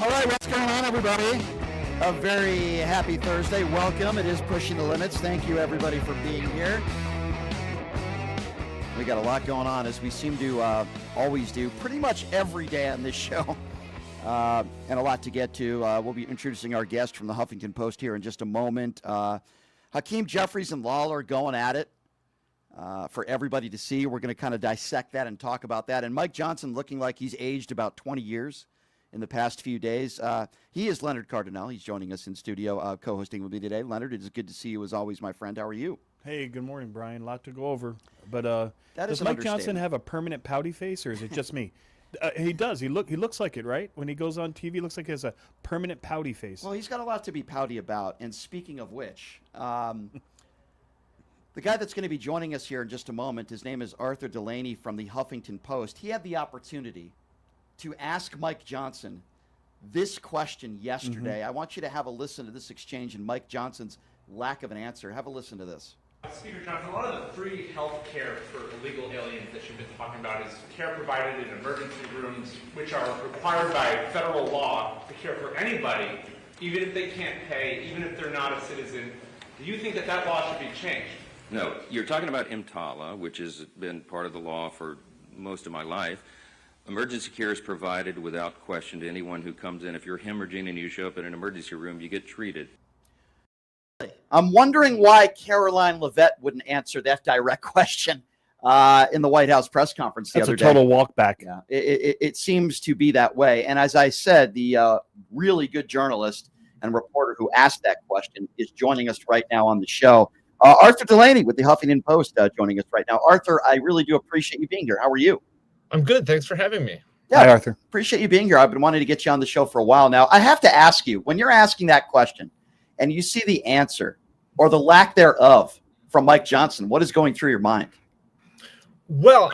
All right, what's going on, everybody? A very happy Thursday. Welcome. It is Pushing the Limits. Thank you, everybody, for being here. We got a lot going on, as we seem to always do pretty much every day on this show. And a lot to get to. We'll be introducing our guest from the Huffington Post here in just a moment. Hakeem, Jeffries, and Lawler going at it for everybody to see. We're going to kind of dissect that and talk about that. And Mike Johnson looking like he's aged about 20 years in the past few days. He is Leonard Cardinale. He's joining us in studio, co-hosting with me today. Leonard, it is good to see you as always, my friend. How are you? Hey, good morning, Brian. A lot to go over. But does Mike Johnson have a permanent pouty face, or is it just me? He does. He looks like it, right? When he goes on TV, he looks like he has a permanent pouty face. Well, he's got a lot to be pouty about. And speaking of which, the guy that's going to be joining us here in just a moment, his name is Arthur Delaney from the Huffington Post. He had the opportunity to ask Mike Johnson this question yesterday. I want you to have a listen to this exchange and Mike Johnson's lack of an answer. Have a listen to this. Speaker Johnson, a lot of the free health care for illegal aliens that you've been talking about is care provided in emergency rooms, which are required by federal law to care for anybody, even if they can't pay, even if they're not a citizen. Do you think that that law should be changed? No, you're talking about EMTALA, which has been part of the law for most of my life. Emergency care is provided without question to anyone who comes in. If you're hemorrhaging and you show up in an emergency room, you get treated. I'm wondering why Caroline Leavitt wouldn't answer that direct question in the White House press conference the other day. That's a total walk back. Yeah, it seems to be that way. And as I said, the really good journalist and reporter who asked that question is joining us right now on the show. Arthur Delaney with the Huffington Post joining us right now. Arthur, I really do appreciate you being here. How are you? I'm good. Thanks for having me. Yeah, Hi, Arthur. Appreciate you being here. I've been wanting to get you on the show for a while now. I have to ask you, when you're asking that question and you see the answer or the lack thereof from Mike Johnson, what is going through your mind? Well,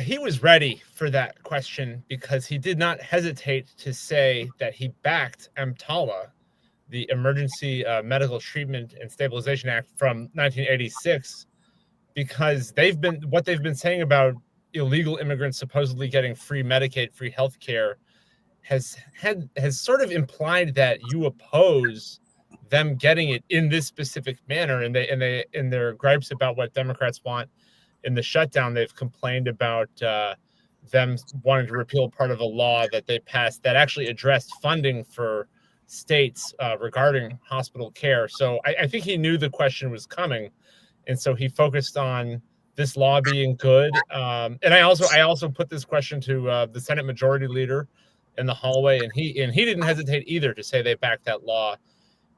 he was ready for that question because he did not hesitate to say that he backed EMTALA, the Emergency Medical Treatment and Stabilization Act from 1986, because they've been saying about illegal immigrants supposedly getting free Medicaid, free health care, has sort of implied that you oppose them getting it in this specific manner, and they in their gripes about what Democrats want in the shutdown, they've complained about them wanting to repeal part of a law that they passed that actually addressed funding for states regarding hospital care. So I think he knew the question was coming, and so he focused on this law being good. And I also put this question to the Senate Majority Leader in the hallway, and he didn't hesitate either to say they backed that law,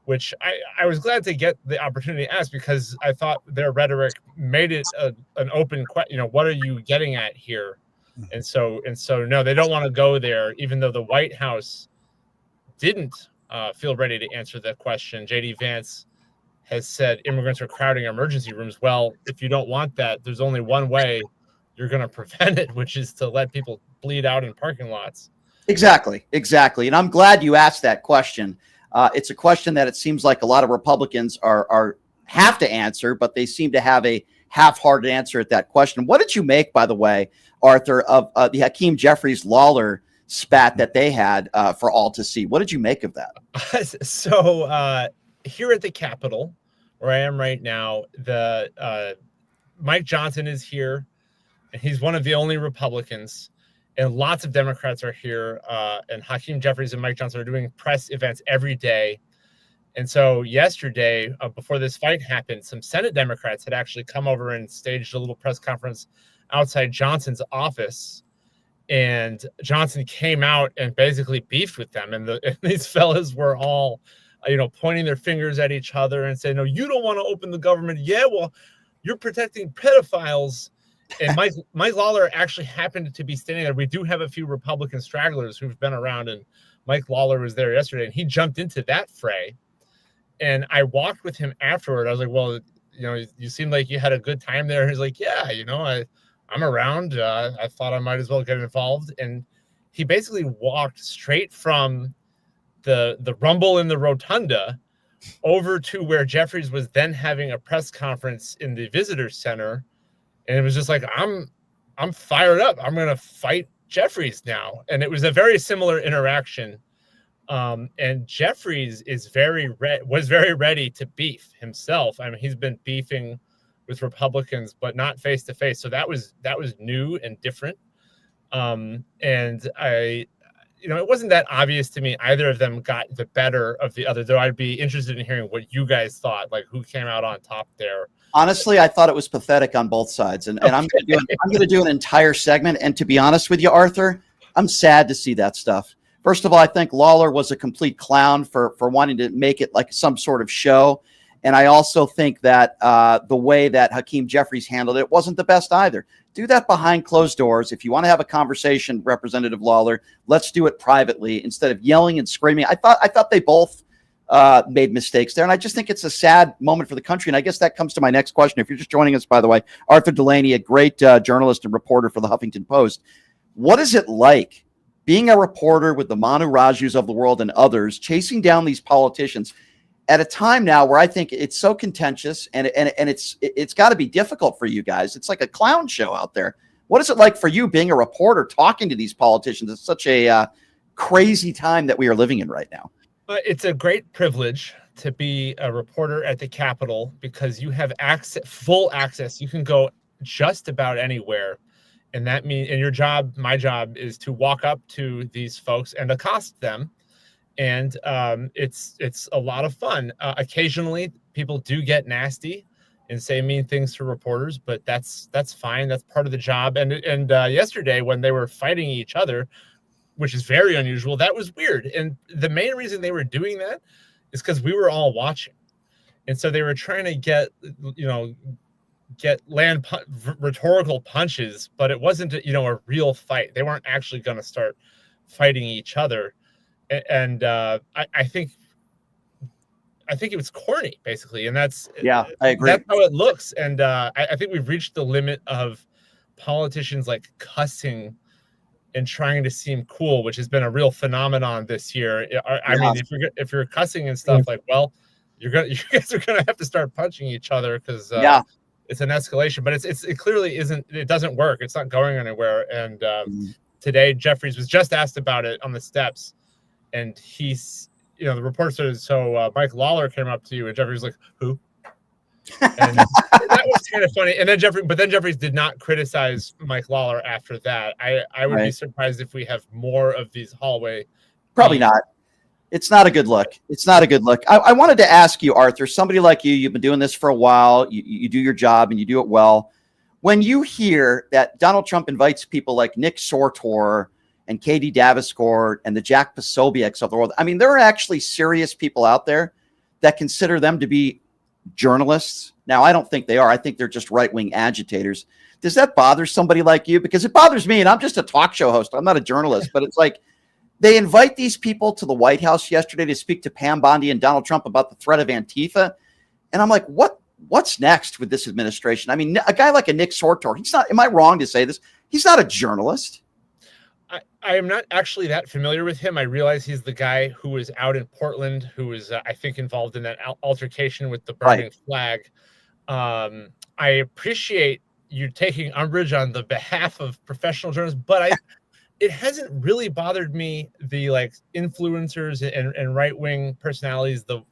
which I was glad to get the opportunity to ask, because I thought their rhetoric made it an open question. What are you getting at here? And so no, they don't want to go there, even though the White House didn't feel ready to answer that question. J.D. Vance has said immigrants are crowding emergency rooms. Well, if you don't want that, there's only one way you're going to prevent it, which is to let people bleed out in parking lots. Exactly. And I'm glad you asked that question. It's a question that it seems like a lot of Republicans have to answer, but they seem to have a half-hearted answer at that question. What did you make, by the way, Arthur, of the Hakeem, Jeffries, Lawler spat that they had for all to see? What did you make of that? So here at the Capitol, where I am right now, the Mike Johnson is here, and he's one of the only Republicans, and lots of Democrats are here, and Hakeem, Jeffries, and Mike Johnson are doing press events every day. And so yesterday, before this fight happened, some Senate Democrats had actually come over and staged a little press conference outside Johnson's office, and Johnson came out and basically beefed with them, and these fellas were all pointing their fingers at each other and saying, no, you don't want to open the government. Yeah, well, you're protecting pedophiles. And Mike Lawler actually happened to be standing there. We do have a few Republican stragglers who've been around, and Mike Lawler was there yesterday, and he jumped into that fray. And I walked with him afterward. I was like, well, you seemed like you had a good time there. He's like, yeah, I'm around. I thought I might as well get involved. And he basically walked straight from the rumble in the rotunda over to where Jeffries was then having a press conference in the visitor center. And it was just like, I'm fired up. I'm going to fight Jeffries now. And it was a very similar interaction And Jeffries was very ready to beef himself. I mean, he's been beefing with Republicans, but not face to face. So that was new and different. And it wasn't that obvious to me either of them got the better of the other, though I'd be interested in hearing what you guys thought, like who came out on top there. Honestly, I thought it was pathetic on both sides, and I'm going to do an entire segment. And to be honest with you, Arthur, I'm sad to see that stuff. First of all, I think Lawler was a complete clown for wanting to make it like some sort of show, and I also think that the way that Hakeem Jeffries handled it wasn't the best either. Do that behind closed doors. If you want to have a conversation, Representative Lawler, let's do it privately instead of yelling and screaming. I thought they both made mistakes there, and I just think it's a sad moment for the country. And I guess that comes to my next question. If you're just joining us, by the way, Arthur Delaney, a great journalist and reporter for the Huffington Post. What is it like being a reporter with the Manu Rajus of the world and others chasing down these politicians at a time now where I think it's so contentious and it's got to be difficult for you guys? It's like a clown show out there. What is it like for you being a reporter talking to these politicians? It's such a crazy time that we are living in right now. It's a great privilege to be a reporter at the Capitol because you have full access. You can go just about anywhere. And that means, and my job is to walk up to these folks and accost them. And it's a lot of fun. Occasionally, people do get nasty and say mean things to reporters, but that's fine. That's part of the job. And yesterday, when they were fighting each other, which is very unusual, that was weird. And the main reason they were doing that is because we were all watching, and so they were trying to land rhetorical punches, but it wasn't a real fight. They weren't actually going to start fighting each other. And I think it was corny, basically, and I agree. That's how it looks, and I think we've reached the limit of politicians like cussing and trying to seem cool, which has been a real phenomenon this year. I mean, if you're cussing and stuff, like, well, you guys are gonna have to start punching each other because it's an escalation. But it clearly isn't. It doesn't work. It's not going anywhere. And today, Jeffries was just asked about it on the steps. And he's, the reporter said, so Mike Lawler came up to you, and Jeffries was like, who? And that was kind of funny. And then Jeffries did not criticize Mike Lawler after that. I would be surprised if we have more of these hallway. Probably not. It's not a good look. It's not a good look. I wanted to ask you, Arthur, somebody like you've been doing this for a while. You do your job and you do it well. When you hear that Donald Trump invites people like Nick Sortor and Katie Daviscourt and the Jack Posobiec's of the world. I mean, there are actually serious people out there that consider them to be journalists. Now, I don't think they are. I think they're just right-wing agitators. Does that bother somebody like you? Because it bothers me, and I'm just a talk show host. I'm not a journalist, but it's like they invite these people to the White House yesterday to speak to Pam Bondi and Donald Trump about the threat of Antifa. And I'm like, what's next with this administration? I mean, a guy like a Nick Sortor, he's not, am I wrong to say this? He's not a journalist. I am not actually that familiar with him. I realize he's the guy who was out in Portland, who was, I think, involved in that altercation with the burning flag. I appreciate you taking umbrage on the behalf of professional journalists, but it hasn't really bothered me, the influencers and right-wing personalities the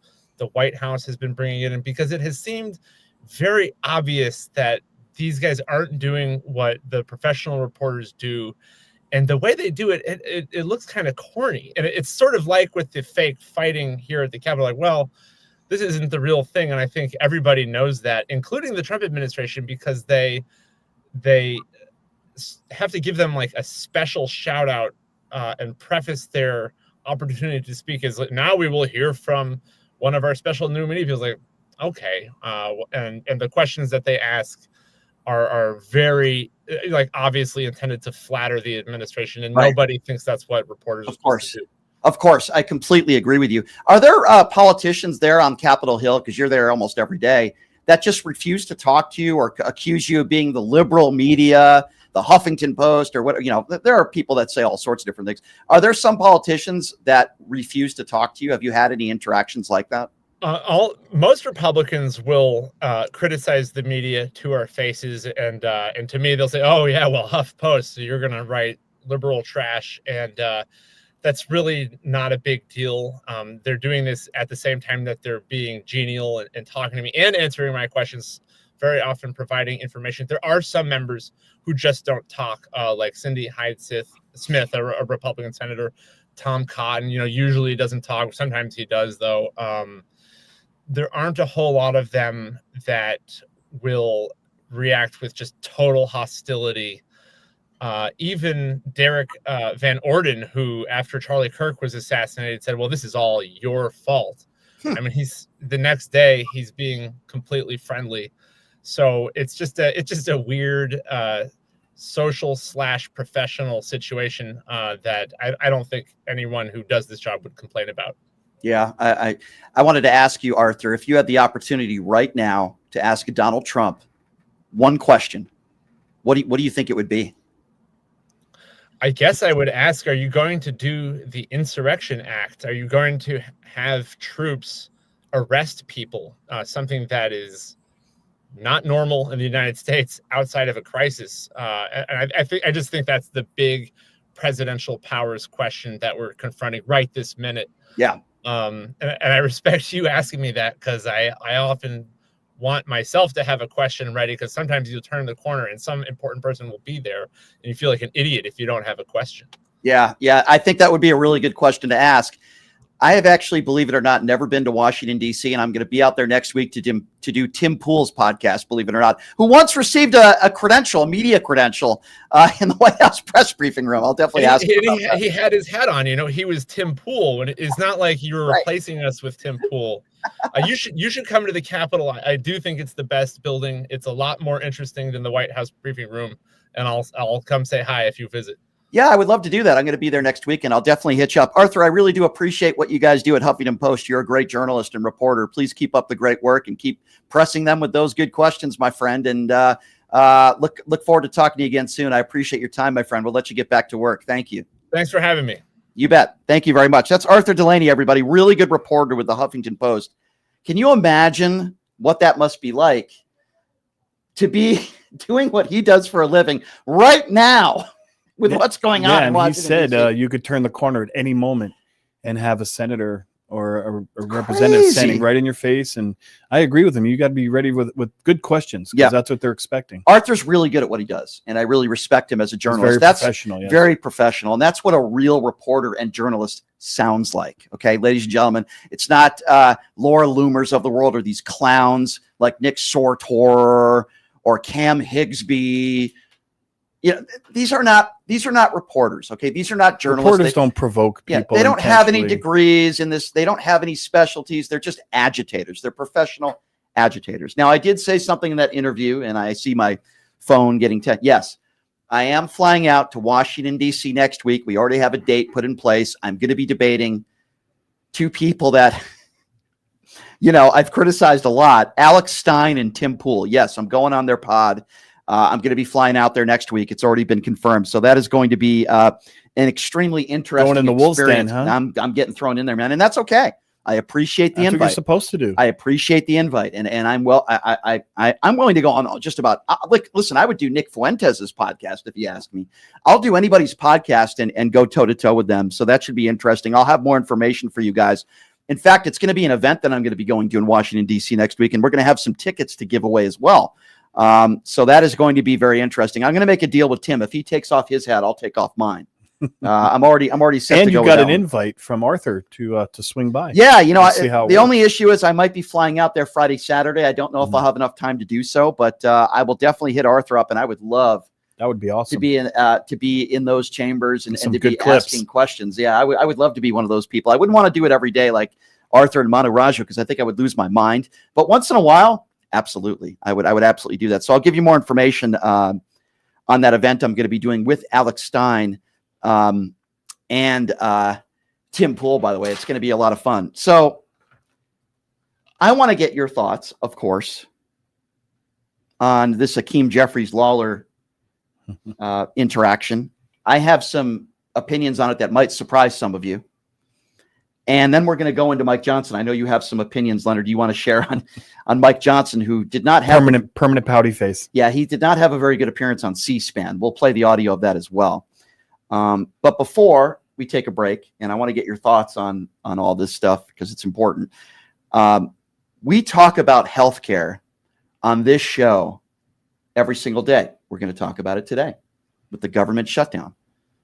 White House has been bringing in, because it has seemed very obvious that these guys aren't doing what the professional reporters do. And the way they do it, it looks kind of corny. And it's sort of like with the fake fighting here at the Capitol, like, well, this isn't the real thing. And I think everybody knows that, including the Trump administration, because they have to give them a special shout out and preface their opportunity to speak as now we will hear from one of our special new media people. Like, okay. And the questions that they ask are very obviously intended to flatter the administration, and nobody thinks that's what reporters are supposed to do. Of course, I completely agree with you. Are there politicians there on Capitol Hill, because you're there almost every day, that just refuse to talk to you or accuse you of being the liberal media, the Huffington Post, or what? There are people that say all sorts of different things. Are there some politicians that refuse to talk to you? Have you had any interactions like that? Most Republicans will criticize the media to our faces, and to me they'll say, "Oh yeah, well, HuffPost, so you're going to write liberal trash." And that's really not a big deal. They're doing this at the same time that they're being genial and talking to me and answering my questions, very often providing information. There are some members who just don't talk, like Cindy Hyde-Smith, a Republican senator, Tom Cotton, usually doesn't talk. Sometimes he does, though. There aren't a whole lot of them that will react with just total hostility. Even Derek Van Orden, who after Charlie Kirk was assassinated, said, "Well, this is all your fault." I mean, the next day he's being completely friendly. So it's just a weird social/professional situation that I don't think anyone who does this job would complain about. Yeah, I wanted to ask you, Arthur, if you had the opportunity right now to ask Donald Trump one question, what do you think it would be? I guess I would ask, are you going to do the Insurrection Act? Are you going to have troops arrest people? Something that is not normal in the United States outside of a crisis. And I just think that's the big presidential powers question that we're confronting right this minute. Yeah. And I respect you asking me that, because I often want myself to have a question ready, because sometimes you'll turn the corner and some important person will be there and you feel like an idiot if you don't have a question. Yeah. I think that would be a really good question to ask. I have actually, believe it or not, never been to Washington, D.C., and I'm going to be out there next week to do Tim Pool's podcast, believe it or not, who once received a media credential in the White House press briefing room. I'll definitely ask him about that. He had his hat on, he was Tim Pool. It's not like you were replacing us with Tim Pool. You should come to the Capitol. I do think it's the best building. It's a lot more interesting than the White House briefing room, and I'll come say hi if you visit. Yeah, I would love to do that. I'm going to be there next week, and I'll definitely hit you up. Arthur, I really do appreciate what you guys do at Huffington Post. You're a great journalist and reporter. Please keep up the great work and keep pressing them with those good questions, my friend. And look forward to talking to you again soon. I appreciate your time, my friend. We'll let you get back to work. Thank you. Thanks for having me. You bet. Thank you very much. That's Arthur Delaney, everybody. Really good reporter with the Huffington Post. Can you imagine what that must be like to be doing what he does for a living right now? With what's going on. And he said you could turn the corner at any moment and have a senator or a representative standing right in your face. And I agree with him. You got to be ready with good questions, because that's what they're expecting. Arthur's really good at what he does, and I really respect him as a journalist. That's professional. Yes. Very professional, and that's what a real reporter and journalist sounds like. Okay, ladies and gentlemen, it's not Laura Loomers of the world or these clowns like Nick Sortor or Cam Higsby. These are not reporters. Okay, these are not journalists. Reporters don't provoke people. They don't have any degrees in this. They don't have any specialties. They're just agitators. They're professional agitators. Now, I did say something in that interview, and I see my phone getting text. Yes, I am flying out to Washington, D.C. next week. We already have a date put in place. I'm going to be debating two people that, I've criticized a lot: Alex Stein and Tim Pool. Yes, I'm going on their pod. I'm going to be flying out there next week. It's already been confirmed. So that is going to be an extremely interesting going in the Wolves den, huh? I'm getting thrown in there, man. And that's okay. I appreciate the invite. What you're supposed to do. I appreciate the invite. And I'm willing to go on just about, listen, I would do Nick Fuentes' podcast if you ask me. I'll do anybody's podcast and go toe to toe with them. So that should be interesting. I'll have more information for you guys. In fact, it's going to be an event that I'm going to be going to in Washington, D.C. next week. And we're going to have some tickets to give away as well. So that is going to be very interesting. I'm going to make a deal with Tim. If he takes off his hat, I'll take off mine. I'm already set and to go. And you got an invite from Arthur to swing by. Yeah, the only issue is I might be flying out there Friday, Saturday. I don't know if I'll have enough time to do so, but I will definitely hit Arthur up, and I would love that would be awesome to be in those chambers and to be clips. Asking questions. Yeah, I would love to be one of those people. I wouldn't want to do it every day like Arthur and Manu Raju, because I think I would lose my mind. But once in a while, absolutely. I would absolutely do that. So I'll give you more information on that event I'm going to be doing with Alex Stein and Tim Pool, by the way. It's going to be a lot of fun. So I want to get your thoughts, of course, on this Hakeem Jeffries Lawler interaction. I have some opinions on it that might surprise some of you. And then we're going to go into Mike Johnson. I know you have some opinions, Leonard. Do you want to share on Mike Johnson, who did not have permanent pouty face? Yeah, he did not have a very good appearance on C-SPAN. We'll play the audio of that as well. But before we take a break, and I want to get your thoughts on all this stuff because it's important. We talk about healthcare on this show every single day. We're going to talk about it today with the government shutdown.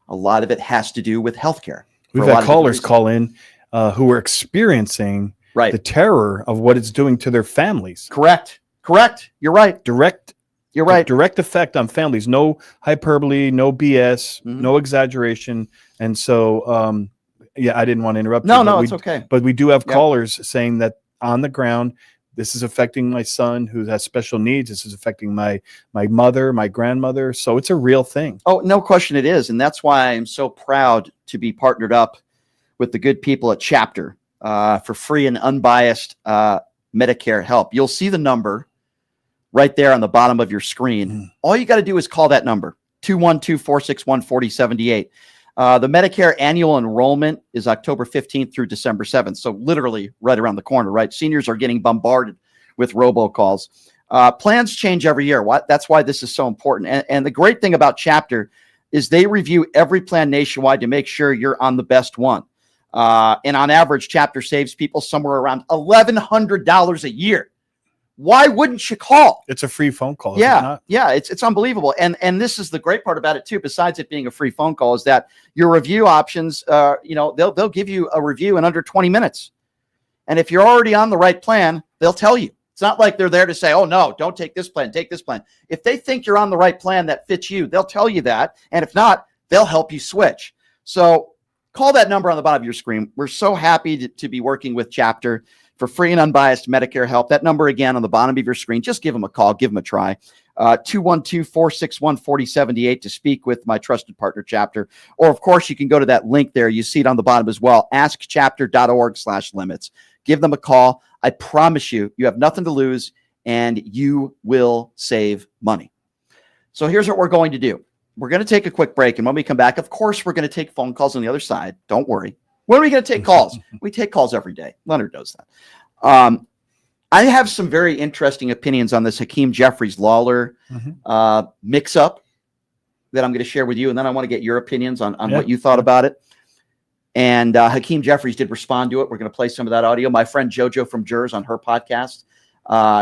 A lot of it has to do with healthcare. We've had callers call in who are experiencing the terror of what it's doing to their families. Correct. You're right. You're right. Direct effect on families. No hyperbole, no BS, no exaggeration. And so, I didn't want to interrupt you. No, it's okay. But we do have callers saying that on the ground, this is affecting my son who has special needs. This is affecting my mother, my grandmother. So it's a real thing. Oh, no question it is. And that's why I'm so proud to be partnered up with the good people at Chapter for free and unbiased Medicare help. You'll see the number right there on the bottom of your screen. All you got to do is call that number, 212-461-4078. The Medicare annual enrollment is October 15th through December 7th. So literally right around the corner, right? Seniors are getting bombarded with robocalls. Plans change every year. That's why this is so important. And the great thing about Chapter is they review every plan nationwide to make sure you're on the best one. And on average, Chapter saves people somewhere around $1,100 a year. Why wouldn't you call? It's a free phone call. Yeah, it's unbelievable. And this is the great part about it too. Besides it being a free phone call, is that your review options. They'll give you a review in under 20 minutes. And if you're already on the right plan, they'll tell you. It's not like they're there to say, "Oh no, don't take this plan. Take this plan." If they think you're on the right plan that fits you, they'll tell you that. And if not, they'll help you switch. So call that number on the bottom of your screen. We're so happy to be working with Chapter for free and unbiased Medicare help. That number again on the bottom of your screen. Just give them a call. Give them a try. 212-461-4078 to speak with my trusted partner, Chapter. Or, of course, you can go to that link there. You see it on the bottom as well. askchapter.org/limits. Give them a call. I promise you, you have nothing to lose, and you will save money. So here's what we're going to do. We're going to take a quick break, and when we come back, of course, we're going to take phone calls on the other side. Don't worry. When are we going to take calls? We take calls every day. Leonard knows that. I have some very interesting opinions on this Hakeem Jeffries Lawler mix-up that I'm going to share with you, and then I want to get your opinions on what you thought about it. And Hakeem Jeffries did respond to it. We're going to play some of that audio. My friend JoJo from Jers on her podcast.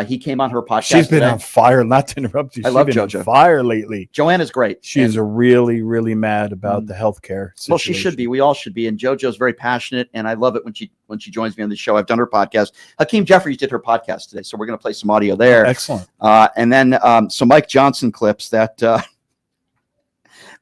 He came on her podcast. She's been on fire. Not to interrupt you. I love JoJo. She's been on fire lately. Joanna's great. She is really, really mad about the healthcare situation. Well, she should be. We all should be. And JoJo's very passionate, and I love it when she joins me on the show. I've done her podcast. Hakeem Jeffries did her podcast today, so we're going to play some audio there. Excellent. And then some Mike Johnson clips that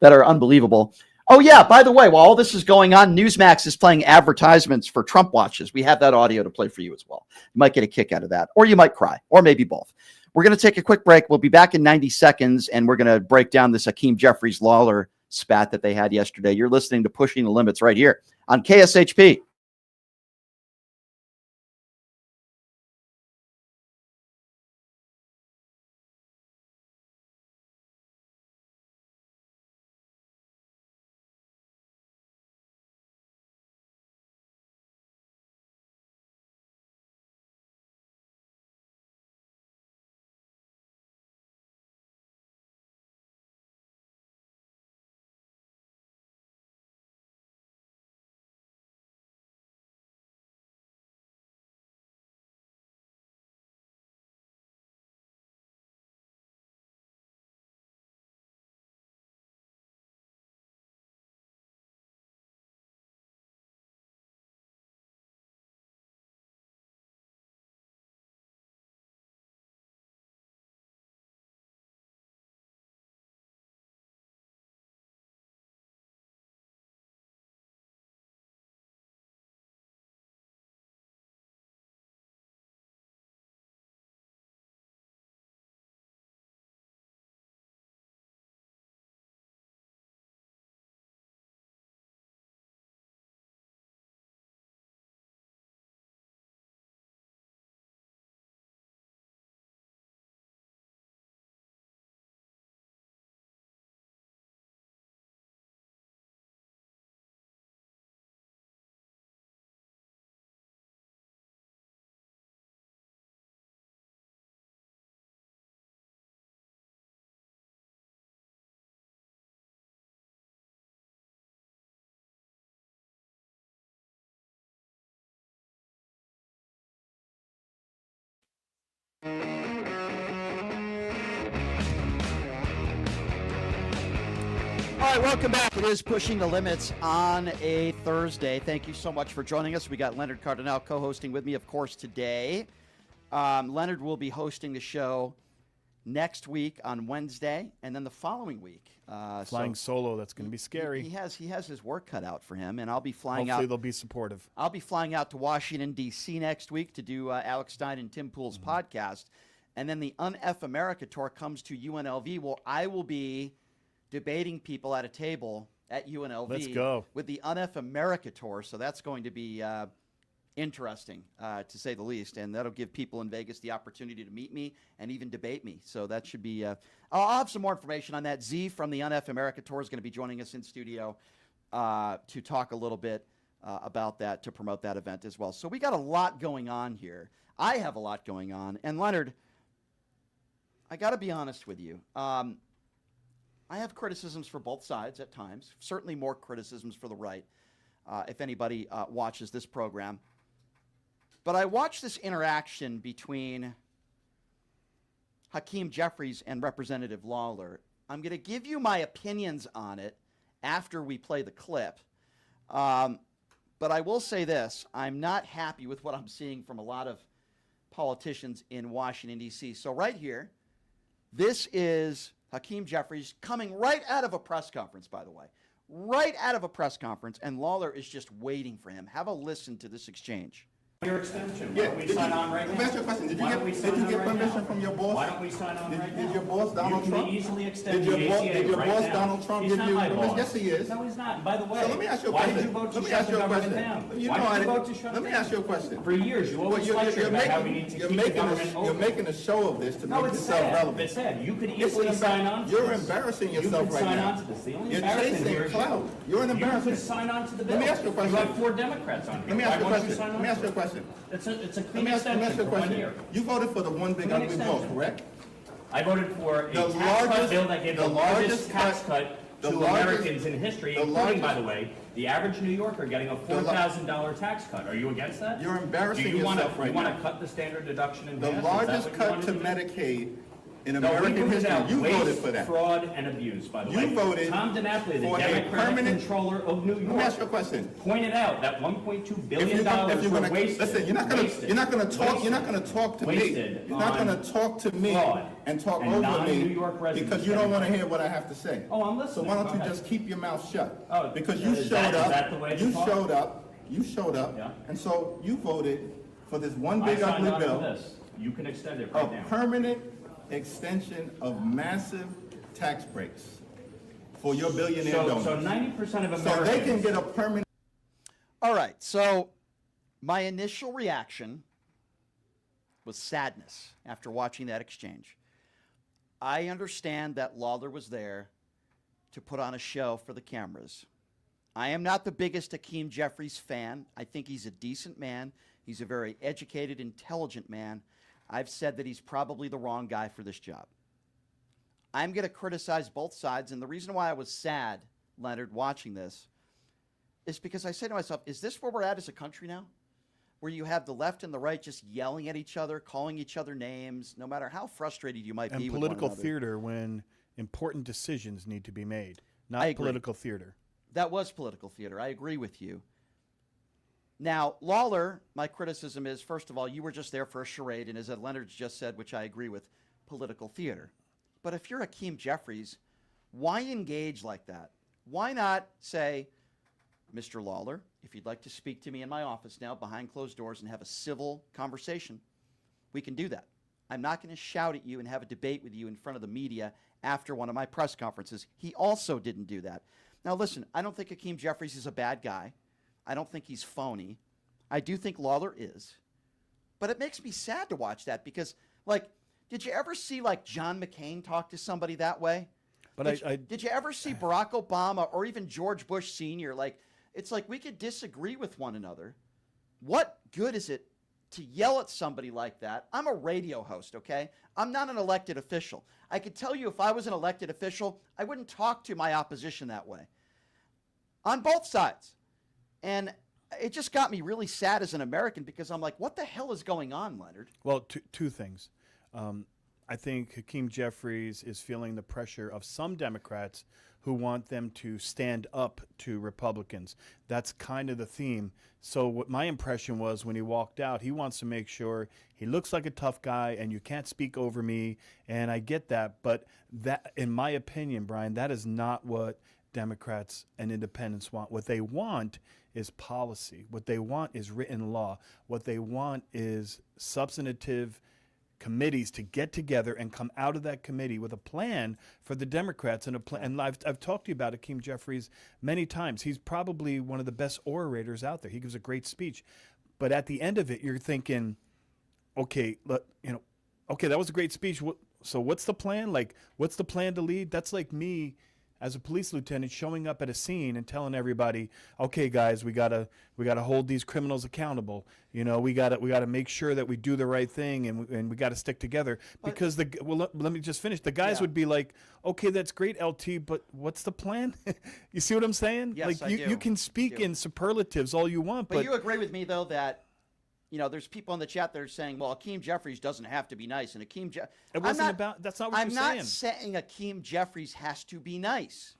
are unbelievable. Oh, yeah, by the way, while all this is going on, Newsmax is playing advertisements for Trump watches. We have that audio to play for you as well. You might get a kick out of that, or you might cry, or maybe both. We're going to take a quick break. We'll be back in 90 seconds, and we're going to break down this Hakeem Jeffries Lawler spat that they had yesterday. You're listening to Pushing the Limits right here on KSHP. All right, welcome back. It is Pushing the Limits on a Thursday. Thank you so much for joining us. We got Leonard Cardinale co-hosting with me, of course, today. Leonard will be hosting the show next week on Wednesday, and then the following week. Flying solo, that's going to be scary. He has his work cut out for him, and I'll be flying Hopefully out. they'll be supportive. I'll be flying out to Washington, D.C. next week to do Alex Stein and Tim Pool's podcast. And then the Un-F America Tour comes to UNLV, where I will be debating people at a table at UNLV. Let's go. With the Un-F America Tour. So that's going to be interesting, to say the least. And that'll give people in Vegas the opportunity to meet me and even debate me. So that should be I'll have some more information on that. Z from the Un-F America Tour is going to be joining us in studio to talk a little bit about that, to promote that event as well. So we got a lot going on here. I have a lot going on. And Leonard, I got to be honest with you. I have criticisms for both sides at times, certainly more criticisms for the right, if anybody watches this program. But I watched this interaction between Hakeem Jeffries and Representative Lawler. I'm going to give you my opinions on it after we play the clip. But I will say this, I'm not happy with what I'm seeing from a lot of politicians in Washington, D.C. So right here, this is Hakeem Jeffries coming right out of a press conference, by the way. Right out of a press conference, and Lawler is just waiting for him. Have a listen to this exchange. Your extension. Yeah, Why don't we sign on right now? Let me ask you a question. Did you Why don't we get sign on right permission now? from your boss? Why don't we sign on right now? Did your boss, Donald you Trump? can easily extend Did your the boss, ACA did your right boss now. Donald Trump He's give not you my permission? boss. Yes, he is. No, he's not. By the way, So let me ask you a why question. did you vote to Let me shut ask the you a government question. down? You Why know did I you didn't- vote to shut let it me down? ask you a question. For years, you Well, always lectured about how we need to keep the government open. you're making a show of this to No, make it's yourself sad. relevant. It's sad. You could It's easily an sign on to You're this. embarrassing You yourself could right sign now. on to this. The only You're embarrassment chasing here is clout. You're an You could embarrassment. sign on to the Let bill. me ask you a question. You have 4 Democrats on here. Let me ask you a Why won't you question. sign on Let me ask to you a it? question. It's a Let clean me ask you a extension for 1 question. year. You voted for the one big Clean ugly bill, extension. correct? I voted for a The tax largest- cut bill that gave the largest tax cut- cut the to largest- Americans in history, the including, by largest- the way, the average New Yorker getting a $4,000 tax cut. Are you against that? You're embarrassing Do you wanna- yourself right You want now. to cut the standard deduction in The half? Is that largest what you cut wanna to do? Medicaid in No, we American voted history. out You voted waste, for that. fraud, and abuse, by the You way. voted Tom DiNapoli, the for a Democratic permanent- controller of New York, Let me ask you a question. pointed out that $1.2 If billion you're gonna, were wasted. listen, you're not gonna Wasted. talk. Wasted. You're not gonna talk to me. Wasted You're not on gonna talk to me fraud and talk and over non-New me York residents because you don't getting want to paid. hear what I have to say. Oh, I'm So listening. why Go don't you ahead. just keep your mouth shut? Oh, Because you is showed that- is up. that the way to You talk? showed up. You showed up. Yeah. And so you voted for this one I big signed ugly on to bill. this. You can extend it A right now. permanent extension of massive tax breaks for your billionaire donors. So 90% of So Americans. they can get a permanent. All right, so my initial reaction was sadness after watching that exchange. I understand that Lawler was there to put on a show for the cameras. I am not the biggest Hakeem Jeffries fan. I think he's a decent man. He's a very educated, intelligent man. I've said that he's probably the wrong guy for this job. I'm going to criticize both sides, and the reason why I was sad, Leonard, watching this, is because I say to myself, is this where we're at as a country now? Where you have the left and the right just yelling at each other, calling each other names, no matter how frustrated you might be And with one political another. theater when important decisions need to be made, I not agree. political theater. That was political theater. I agree with you. Now, Lawler, my criticism is, first of all, you were just there for a charade, and as Ed Leonard's just said, which I agree with, political theater. But if you're Hakeem Jeffries, why engage like that? Why not say, Mr. Lawler, if you'd like to speak to me in my office now behind closed doors and have a civil conversation, we can do that. I'm not going to shout at you and have a debate with you in front of the media after one of my press conferences. He also didn't do that. Now, listen, I don't think Hakeem Jeffries is a bad guy. I don't think he's phony. I do think Lawler is. But it makes me sad to watch that because, like, did you ever see, like, John McCain talk to somebody that way? But Did you ever see Barack Obama or even George Bush Sr.? Like, it's like we could disagree with one another. What good is it to yell at somebody like that? I'm a radio host, okay? I'm not an elected official. I could tell you if I was an elected official, I wouldn't talk to my opposition that way. On both sides. And it just got me really sad as an American because I'm like, what the hell is going on, Leonard? Well, two things. I think Hakeem Jeffries is feeling the pressure of some Democrats who want them to stand up to Republicans. That's kind of the theme. So what my impression was when he walked out, he wants to make sure he looks like a tough guy and you can't speak over me. And I get that. But that, in my opinion, Brian, that is not what Democrats and independents want. What they want is policy. What they want is written law. What they want is substantive committees to get together and come out of that committee with a plan for the Democrats and a plan. And I've talked to you about Hakeem Jeffries many times. He's probably one of the best orators out there. He gives a great speech, but at the end of it, you're thinking, okay, okay, that was a great speech. So what's the plan? Like, what's the plan to lead? That's like me as a police lieutenant showing up at a scene and telling everybody, okay, guys, we gotta hold these criminals accountable. We gotta make sure that we do the right thing, and we gotta stick together. Because let me just finish. The guys would be like, okay, that's great, LT, but what's the plan? You see what I'm saying? Yes, like I do. You can speak in superlatives all you want, but you agree with me though that there's people in the chat that are saying, well, Hakeem Jeffries doesn't have to be nice. And Hakeem that's not what you're saying. I'm not saying Hakeem Jeffries has to be nice.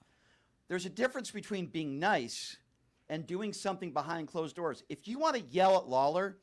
There's a difference between being nice and doing something behind closed doors. If you want to yell at Lawler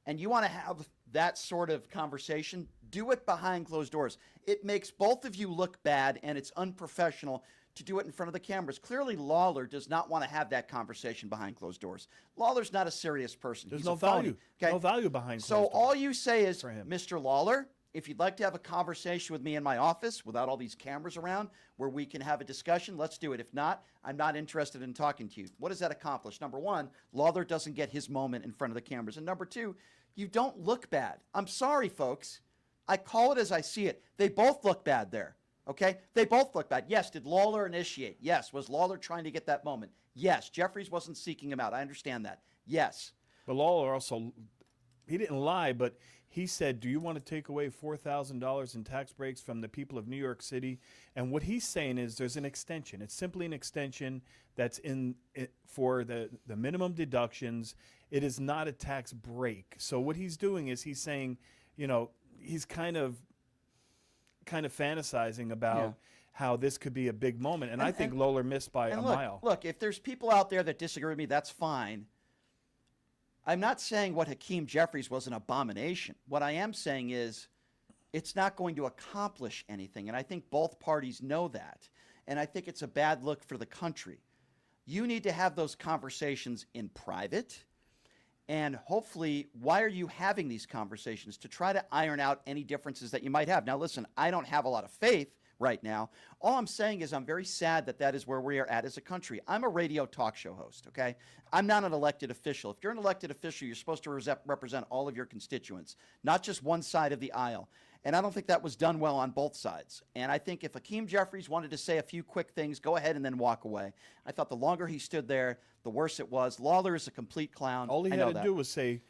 and you want to have that sort of conversation, do it behind closed doors. It makes both of you look bad, and it's unprofessional to do it in front of the cameras. Clearly, Lawler does not want to have that conversation behind closed doors. Lawler's not a serious person. There's He's no a phony, value. okay? No value behind closed So doors. all you say is, for him. Mr. Lawler, if you'd like to have a conversation with me in my office without all these cameras around where we can have a discussion, let's do it. If not, I'm not interested in talking to you. What does that accomplish? Number one, Lawler doesn't get his moment in front of the cameras. And number two, you don't look bad. I'm sorry, folks. I call it as I see it. They both look bad there. Okay? They both look bad. Yes. Did Lawler initiate? Yes. Was Lawler trying to get that moment? Yes. Jeffries wasn't seeking him out. I understand that. Yes. But Lawler also, he didn't lie, but he said, do you want to take away $4,000 in tax breaks from the people of New York City? And what he's saying is there's an extension. It's simply an extension that's for the minimum deductions. It is not a tax break. So what he's doing is he's saying, he's kind of fantasizing about how this could be a big moment. And I think Lawler missed by a mile. Look, if there's people out there that disagree with me, that's fine. I'm not saying what Hakeem Jeffries was an abomination. What I am saying is it's not going to accomplish anything. And I think both parties know that. And I think it's a bad look for the country. You need to have those conversations in private. And hopefully, why are you having these conversations? To try to iron out any differences that you might have. Now, listen, I don't have a lot of faith right now. All I'm saying is I'm very sad that that is where we are at as a country. I'm a radio talk show host, okay? I'm not an elected official. If you're an elected official, you're supposed to represent all of your constituents, not just one side of the aisle. And I don't think that was done well on both sides. And I think if Hakeem Jeffries wanted to say a few quick things, go ahead and then walk away. I thought the longer he stood there, the worse it was. Lawler is a complete clown. All he had to do was say,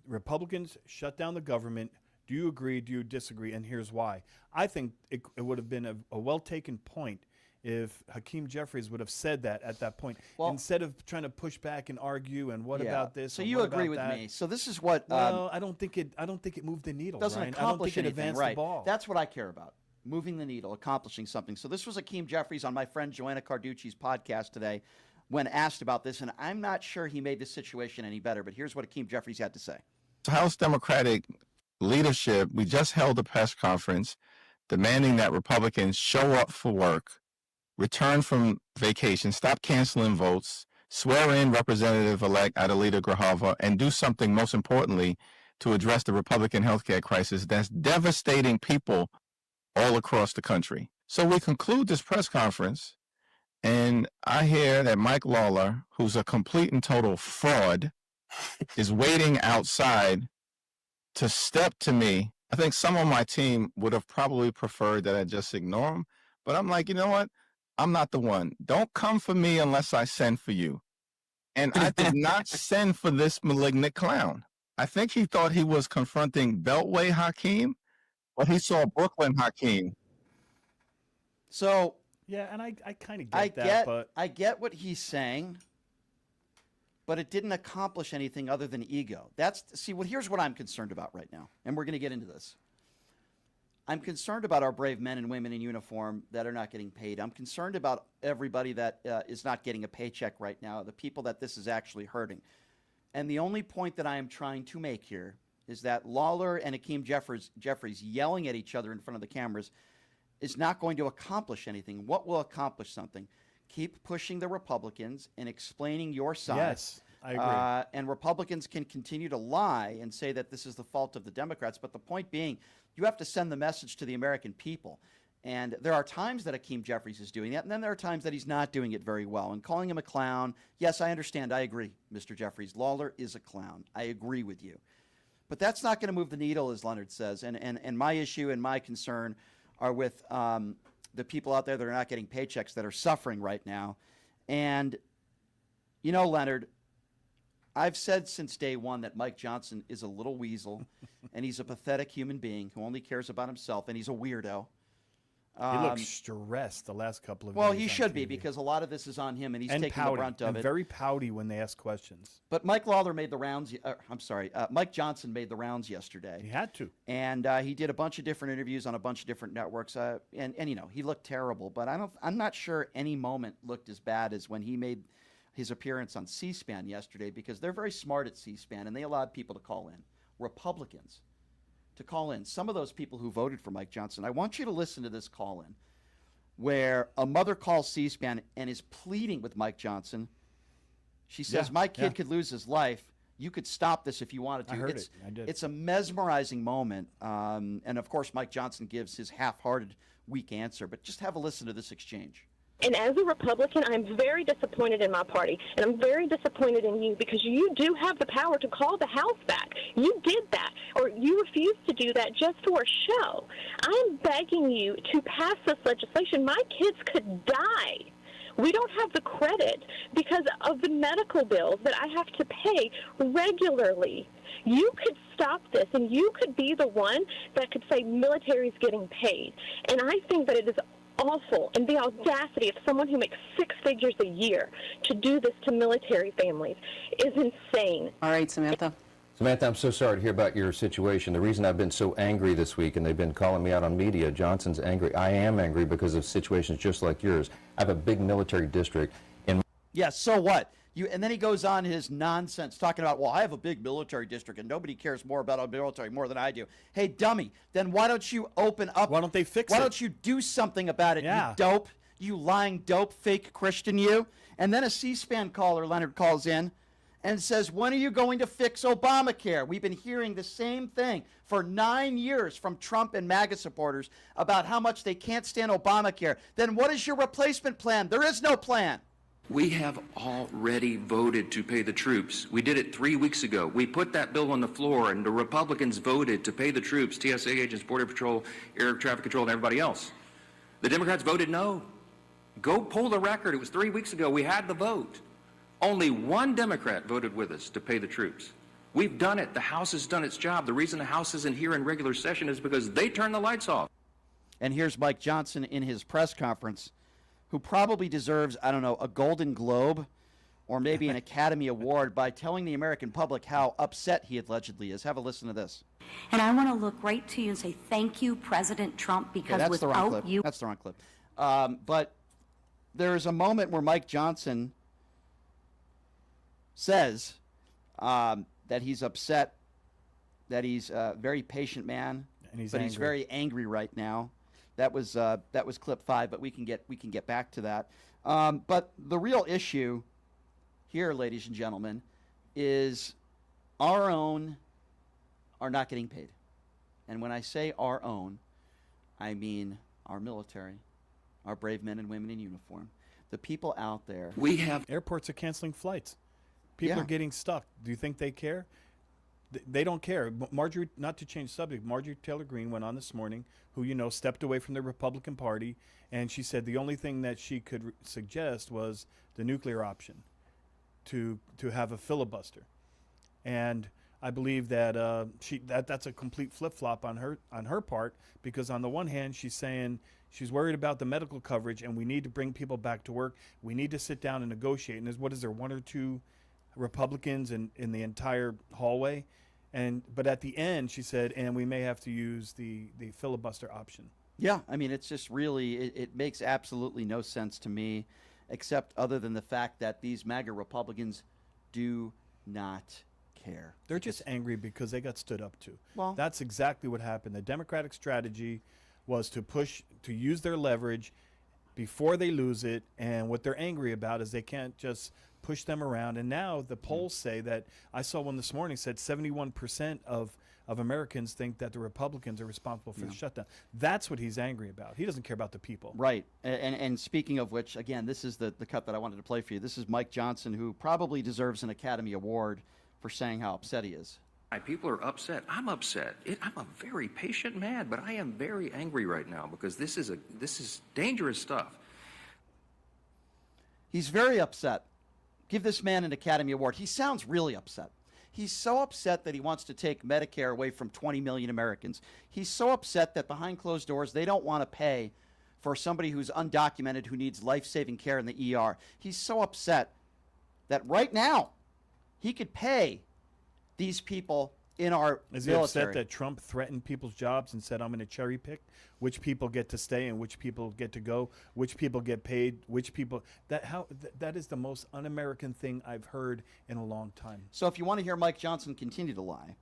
Republicans shut down the government. Do you agree? Do you disagree? And here's why. I think it would have been a well-taken point if Hakeem Jeffries would have said that at that point, instead of trying to push back and argue and what about this? So you agree with me. So this is what well, I don't think it moved the needle. Doesn't Ryan. accomplish I don't think anything, it advanced right? the ball. That's what I care about. Moving the needle, accomplishing something. So this was Hakeem Jeffries on my friend Joanna Carducci's podcast today when asked about this, and I'm not sure he made the situation any better, but here's what Hakeem Jeffries had to say. House Democratic leadership, we just held a press conference demanding that Republicans show up for work, return from vacation, stop canceling votes, swear in Representative-elect Adelita Grajava, and do something, most importantly, to address the Republican healthcare crisis that's devastating people all across the country. So we conclude this press conference, and I hear that Mike Lawler, who's a complete and total fraud, is waiting outside to step to me. I think some of my team would have probably preferred that I just ignore him, but I'm like, you know what? I'm not the one. Don't come for me unless I send for you. And I did not send for this malignant clown. I think he thought he was confronting Beltway Hakeem, but he saw Brooklyn Hakeem. So yeah, and I kind of get that, but I get what he's saying, but it didn't accomplish anything other than ego. Here's what I'm concerned about right now, and we're going to get into this. I'm concerned about our brave men and women in uniform that are not getting paid. I'm concerned about everybody that is not getting a paycheck right now, the people that this is actually hurting. And the only point that I am trying to make here is that Lawler and Hakeem Jeffries yelling at each other in front of the cameras is not going to accomplish anything. What will accomplish something? Keep pushing the Republicans and explaining your side. Yes, I agree. And Republicans can continue to lie and say that this is the fault of the Democrats. But the point being, you have to send the message to the American people. And there are times that Hakeem Jeffries is doing that, and then there are times that he's not doing it very well. And calling him a clown, yes, I understand. I agree, Mr. Jeffries. Lawler is a clown. I agree with you. But that's not going to move the needle, as Leonard says. And my issue and my concern are with the people out there that are not getting paychecks, that are suffering right now. And, you know, Leonard, I've said since day one that Mike Johnson is a little weasel, and he's a pathetic human being who only cares about himself, and he's a weirdo. He looks stressed the last couple of Well, days he on should be, TV. because a lot of this is on him, and he's And taking pouty, the brunt of and it. very pouty when they ask questions. But Mike Lawler made the rounds. Mike Johnson made the rounds yesterday. He had to. And he did a bunch of different interviews on a bunch of different networks. And you know, he looked terrible. But I'm not sure any moment looked as bad as when he made his appearance on C-SPAN yesterday, because they're very smart at C-SPAN, and they allowed people to call in, Republicans, to call in. Some of those people who voted for Mike Johnson. I want you to listen to this call in, where a mother calls C-SPAN and is pleading with Mike Johnson. She says, my kid could lose his life. You could stop this if you wanted to. I heard it. I did. It's a mesmerizing moment. And, of course, Mike Johnson gives his half-hearted, weak answer. But just have a listen to this exchange. And as a Republican, I'm very disappointed in my party, and I'm very disappointed in you, because you do have the power to call the House back. You did that, or you refused to do that just for a show. I'm begging you to pass this legislation. My kids could die. We don't have the credit because of the medical bills that I have to pay regularly. You could stop this, and you could be the one that could say military's getting paid. And I think that it is awful, and the audacity of someone who makes six figures a year to do this to military families is insane. All right, Samantha. Samantha, I'm so sorry to hear about your situation. The reason I've been so angry this week, and they've been calling me out on media, Johnson's angry. I am angry because of situations just like yours. I have a big military district. Yeah, so what? And then he goes on his nonsense talking about, well, I have a big military district and nobody cares more about our military more than I do. Hey, dummy, then why don't you open up? Why don't they fix it? Why don't you do something about it, Yeah. you dope? You lying dope, fake Christian, you? And then a C-SPAN caller, Leonard, calls in and says, when are you going to fix Obamacare? We've been hearing the same thing for 9 years from Trump and MAGA supporters about how much they can't stand Obamacare. Then what is your replacement plan? There is no plan. We have already voted to pay the troops. We did it 3 weeks ago. We put that bill on the floor, and the Republicans voted to pay the troops, TSA agents, Border Patrol, air traffic control, and everybody else. The Democrats voted no. Go pull the record. It was 3 weeks ago. We had the vote. Only one Democrat voted with us to pay the troops. We've done it. The House has done its job. The reason the House isn't here in regular session is because they turned the lights off. And here's Mike Johnson in his press conference, who probably deserves, I don't know, a Golden Globe or maybe an Academy Award by telling the American public how upset he allegedly is. Have a listen to this. And I want to look right to you and say thank you, President Trump, because Okay, that's the wrong without clip. you... That's the wrong clip. But there's a moment where Mike Johnson says that he's upset, that he's a very patient man, And he's but he's angry. very angry right now. That was clip 5, but we can get back to that. But the real issue here, ladies and gentlemen, is our own are not getting paid. And when I say our own, I mean our military, our brave men and women in uniform, the people out there. We have Airports are canceling flights. People Yeah. are getting stuck. Do you think they care? They don't care. Marjorie, not to change subject, Marjorie Taylor Greene went on this morning, who, you know, stepped away from the Republican Party, and she said the only thing that she could suggest was the nuclear option, to have a filibuster. And I believe that that's a complete flip-flop on her part, because on the one hand, she's saying she's worried about the medical coverage and we need to bring people back to work. We need to sit down and negotiate. And what is there, one or two Republicans in the entire hallway? But at the end, she said, and we may have to use the filibuster option. Yeah, I mean, it's just really, it makes absolutely no sense to me, except other than the fact that these MAGA Republicans do not care. They're just angry because they got stood up to. Well, that's exactly what happened. The Democratic strategy was to use their leverage before they lose it, and what they're angry about is they can't just push them around. And now the polls say that, I saw one this morning, said 71% of Americans think that the Republicans are responsible for the shutdown. That's what he's angry about. He doesn't care about the people. Right. And speaking of which, again, this is the cut that I wanted to play for you. This is Mike Johnson, who probably deserves an Academy Award for saying how upset he is. People are upset. I'm upset. I'm a very patient man, but I am very angry right now because this is dangerous stuff. He's very upset. Give this man an Academy Award. He sounds really upset. He's so upset that he wants to take Medicare away from 20 million Americans. He's so upset that behind closed doors, they don't want to pay for somebody who's undocumented who needs life-saving care in the ER. He's so upset that right now he could pay these people in our Is he military. upset that Trump threatened people's jobs and said, I'm going to cherry pick which people get to stay and which people get to go, which people get paid, which people that is the most un-American thing I've heard in a long time. So if you want to hear Mike Johnson continue to lie,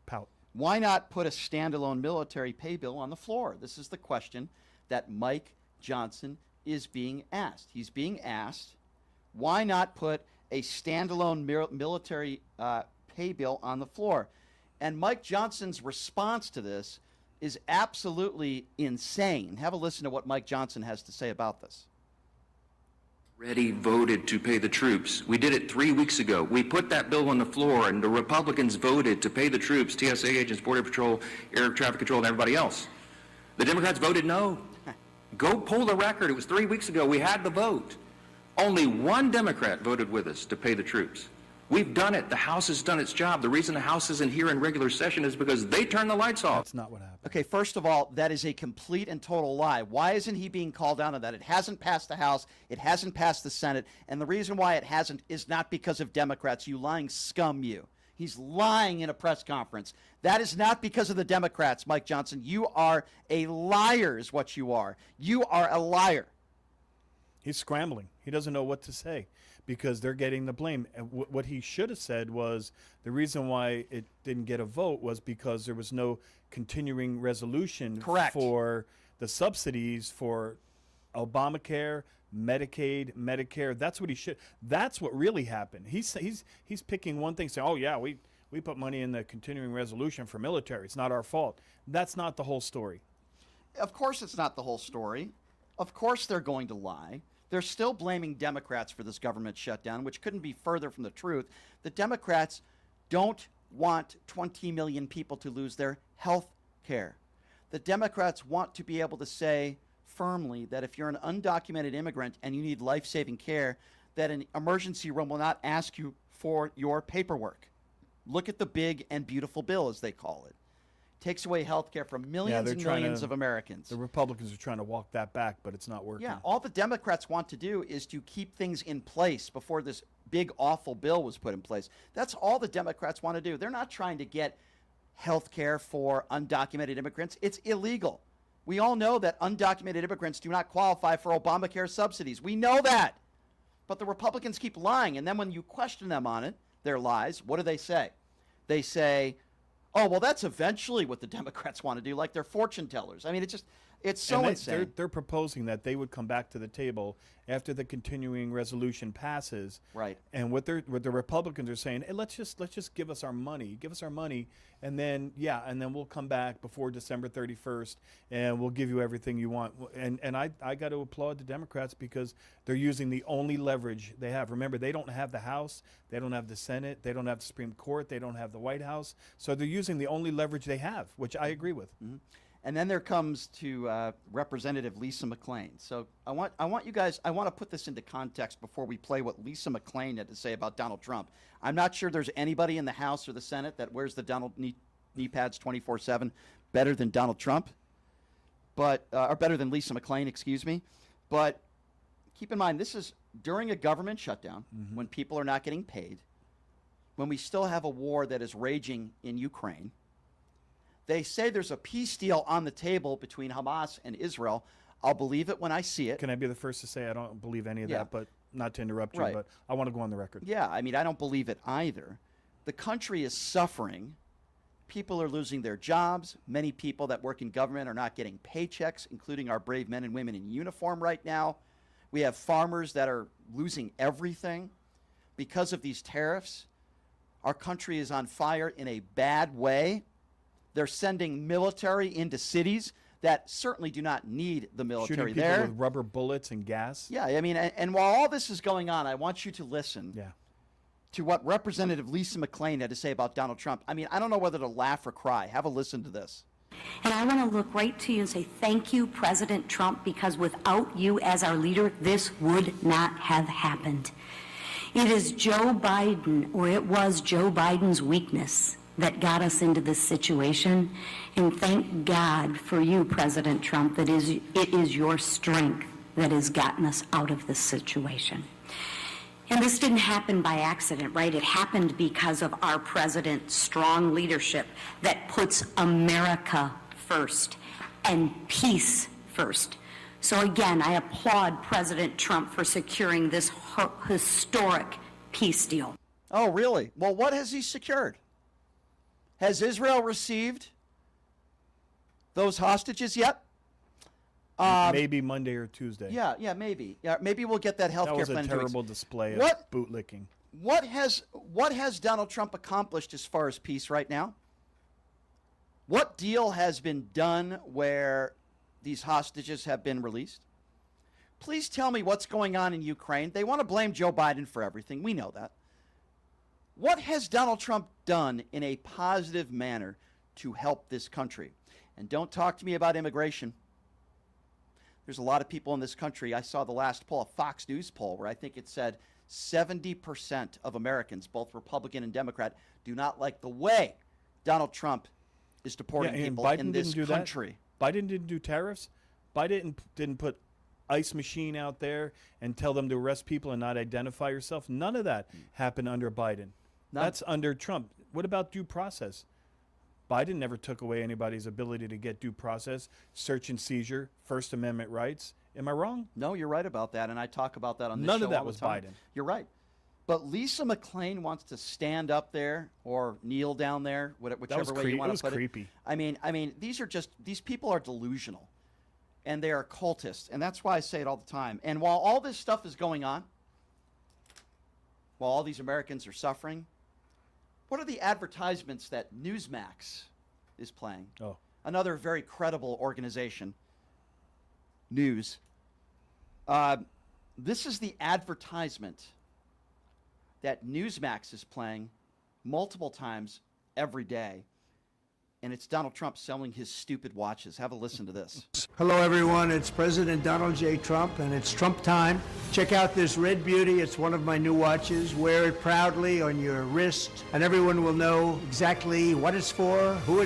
Pout. why not put a standalone military pay bill on the floor? This is the question that Mike Johnson is being asked. He's being asked, why not put a standalone military pay bill on the floor? And Mike Johnson's response to this is absolutely insane. Have a listen to what Mike Johnson has to say about this. Already voted to pay the troops. We did it 3 weeks ago. We put that bill on the floor, and the Republicans voted to pay the troops, TSA agents, Border Patrol, Air Traffic Control, and everybody else. The Democrats voted no. Go pull the record. It was 3 weeks ago. We had the vote. Only one Democrat voted with us to pay the troops. We've done it. The House has done its job. The reason the House isn't here in regular session is because they turned the lights off. That's not what happened. Okay, first of all, that is a complete and total lie. Why isn't he being called out on that? It hasn't passed the House. It hasn't passed the Senate. And the reason why it hasn't is not because of Democrats. You lying scum, you. He's lying in a press conference. That is not because of the Democrats, Mike Johnson. You are a liar is what you are. You are a liar. He's scrambling. He doesn't know what to say because they're getting the blame. And what he should have said was the reason why it didn't get a vote was because there was no continuing resolution for the subsidies for Obamacare, Medicaid, Medicare. That's what he should. That's what really happened. He's picking one thing, saying, "Oh yeah, we put money in the continuing resolution for military. It's not our fault." That's not the whole story. Of course, it's not the whole story. Of course, they're going to lie. They're still blaming Democrats for this government shutdown, which couldn't be further from the truth. The Democrats don't want 20 million people to lose their health care. The Democrats want to be able to say firmly that if you're an undocumented immigrant and you need life-saving care, that an emergency room will not ask you for your paperwork. Look at the big and beautiful bill, as they call it. Takes away health care from millions and millions of Americans. The Republicans are trying to walk that back, but it's not working. Yeah, all the Democrats want to do is to keep things in place before this big, awful bill was put in place. That's all the Democrats want to do. They're not trying to get health care for undocumented immigrants. It's illegal. We all know that undocumented immigrants do not qualify for Obamacare subsidies. We know that. But the Republicans keep lying, and then when you question them on it, their lies, what do they say? They say, oh, well, that's eventually what the Democrats want to do, like they're fortune tellers. I mean, it's so insane. They're proposing that they would come back to the table after the continuing resolution passes. Right. And what the Republicans are saying, hey, let's just give us our money, and then we'll come back before December 31st, and we'll give you everything you want. And I got to applaud the Democrats because they're using the only leverage they have. Remember, they don't have the House, they don't have the Senate, they don't have the Supreme Court, they don't have the White House, so they're using the only leverage they have, which I agree with. Mm-hmm. And then there comes to Representative Lisa McClain. So I want you guys, I want to put this into context before we play what Lisa McClain had to say about Donald Trump. I'm not sure there's anybody in the House or the Senate that wears the Donald knee pads 24/7 better than Donald Trump, but or better than Lisa McClain, excuse me. But keep in mind, this is during a government shutdown when people are not getting paid. when we still have a war that is raging in Ukraine. They say there's a peace deal on the table between Hamas and Israel. I'll believe it when I see it. Can I be the first to say I don't believe any of Yeah. that, but not to interrupt you, Right. but I want to go on the record. Yeah, I mean, I don't believe it either. The country is suffering. People are losing their jobs. Many people that work in government are not getting paychecks, including our brave men and women in uniform right now. We have farmers that are losing everything because of these tariffs. Our country is on fire in a bad way. They're sending military into cities that certainly do not need the military Shooting people there. with rubber bullets and gas. Yeah, I mean, and while all this is going on, I want you to listen Yeah. to what Representative Lisa McClain had to say about Donald Trump. I mean, I don't know whether to laugh or cry. Have a listen to this. And I want to look right to you and say thank you, President Trump, because without you as our leader, this would not have happened. It is Joe Biden, or it was Joe Biden's weakness that got us into this situation. And thank God for you, President Trump, that it is your strength that has gotten us out of this situation. And this didn't happen by accident, right? It happened because of our president's strong leadership that puts America first and peace first. So again, I applaud President Trump for securing this historic peace deal. Oh, really? Well, what has he secured? Has Israel received those hostages yet? Maybe Monday or Tuesday. Yeah, maybe. Yeah, maybe we'll get that health That care was a plan. terrible display of What- bootlicking. What has Donald Trump accomplished as far as peace right now? What deal has been done where these hostages have been released? Please tell me what's going on in Ukraine. They want to blame Joe Biden for everything. We know that. What has Donald Trump done in a positive manner to help this country? And don't talk to me about immigration. There's a lot of people in this country. I saw the last poll, a Fox News poll, where I think it said 70% of Americans, both Republican and Democrat, do not like the way Donald Trump is deporting and people Biden in this didn't do country. That. Biden didn't do tariffs. Biden didn't put ICE machine out there and tell them to arrest people and not identify yourself. None of that happened under Biden. None. That's under Trump. What about due process? Biden never took away anybody's ability to get due process, search and seizure, First Amendment rights. Am I wrong? No, you're right about that, and I talk about that on this None show of that all the was time. Biden. You're right. But Lisa McClain wants to stand up there or kneel down there, whichever way you want to put it. It was creepy. I mean, these people are delusional, and they are cultists, and that's why I say it all the time. And while all this stuff is going on, while all these Americans are suffering, what are the advertisements that Newsmax is playing? Oh. Another very credible organization, News. This is the advertisement that Newsmax is playing multiple times every day. And it's Donald Trump selling his stupid watches. Have a listen to this. Hello, everyone. It's President Donald J. Trump, and it's Trump time. Check out this red beauty. It's one of my new watches. Wear it proudly on your wrist, and everyone will know exactly what it's for, who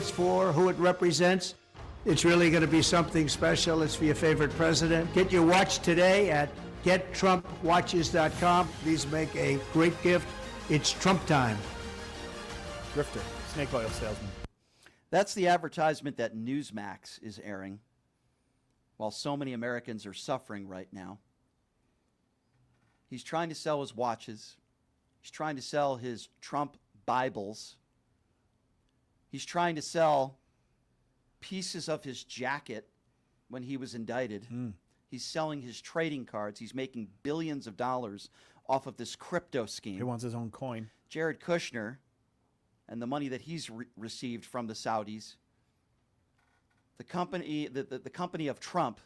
it represents. It's really going to be something special. It's for your favorite president. Get your watch today at gettrumpwatches.com. Please make a great gift. It's Trump time. Grifter, snake oil salesman. That's the advertisement that Newsmax is airing while so many Americans are suffering right now. He's trying to sell his watches. He's trying to sell his Trump Bibles. He's trying to sell pieces of his jacket when he was indicted. He's selling his trading cards. He's making billions of dollars off of this crypto scheme. He wants his own coin. Jared Kushner and the money that he's received from the Saudis, the company of Trump,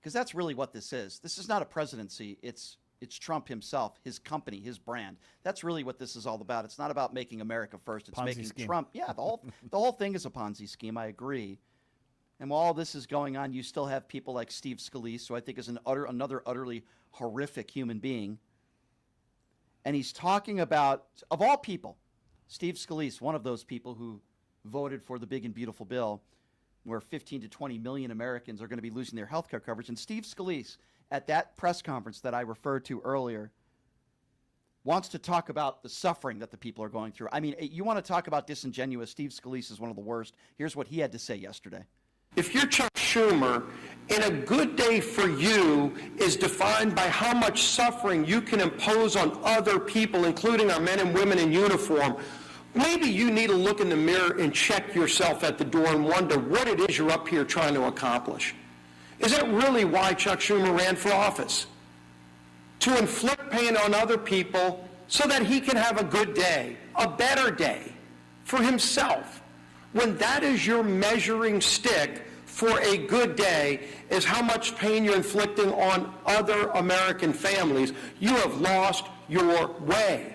because that's really what this is. This is not a presidency. It's Trump himself, his company, his brand. That's really what this is all about. It's not about making America first. It's Ponzi making scheme. Trump. Yeah, the whole thing is a Ponzi scheme. I agree. And while all this is going on, you still have people like Steve Scalise, who I think is another utterly horrific human being. And he's talking about, of all people, Steve Scalise, one of those people who voted for the big and beautiful bill where 15 to 20 million Americans are going to be losing their health care coverage. And Steve Scalise, at that press conference that I referred to earlier, wants to talk about the suffering that the people are going through. I mean, you want to talk about disingenuous. Steve Scalise is one of the worst. Here's what he had to say yesterday. If you're Chuck Schumer, and a good day for you is defined by how much suffering you can impose on other people, including our men and women in uniform, maybe you need to look in the mirror and check yourself at the door and wonder what it is you're up here trying to accomplish. Is that really why Chuck Schumer ran for office? To inflict pain on other people so that he can have a good day, a better day for himself. When that is your measuring stick for a good day, is how much pain you're inflicting on other American families, you have lost your way.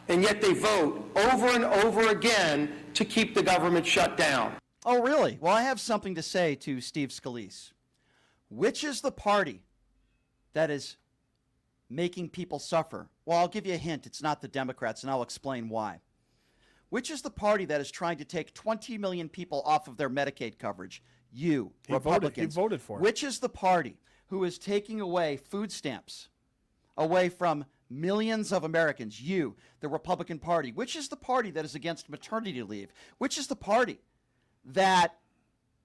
And yet they vote over and over again to keep the government shut down. Oh, really? Well, I have something to say to Steve Scalise. Which is the party that is making people suffer? Well, I'll give you a hint. It's not the Democrats, and I'll explain why. Which is the party that is trying to take 20 million people off of their Medicaid coverage? You, Republicans. He voted for it. Which is the party who is taking away food stamps away from millions of Americans? You, the Republican Party. Which is the party that is against maternity leave? Which is the party that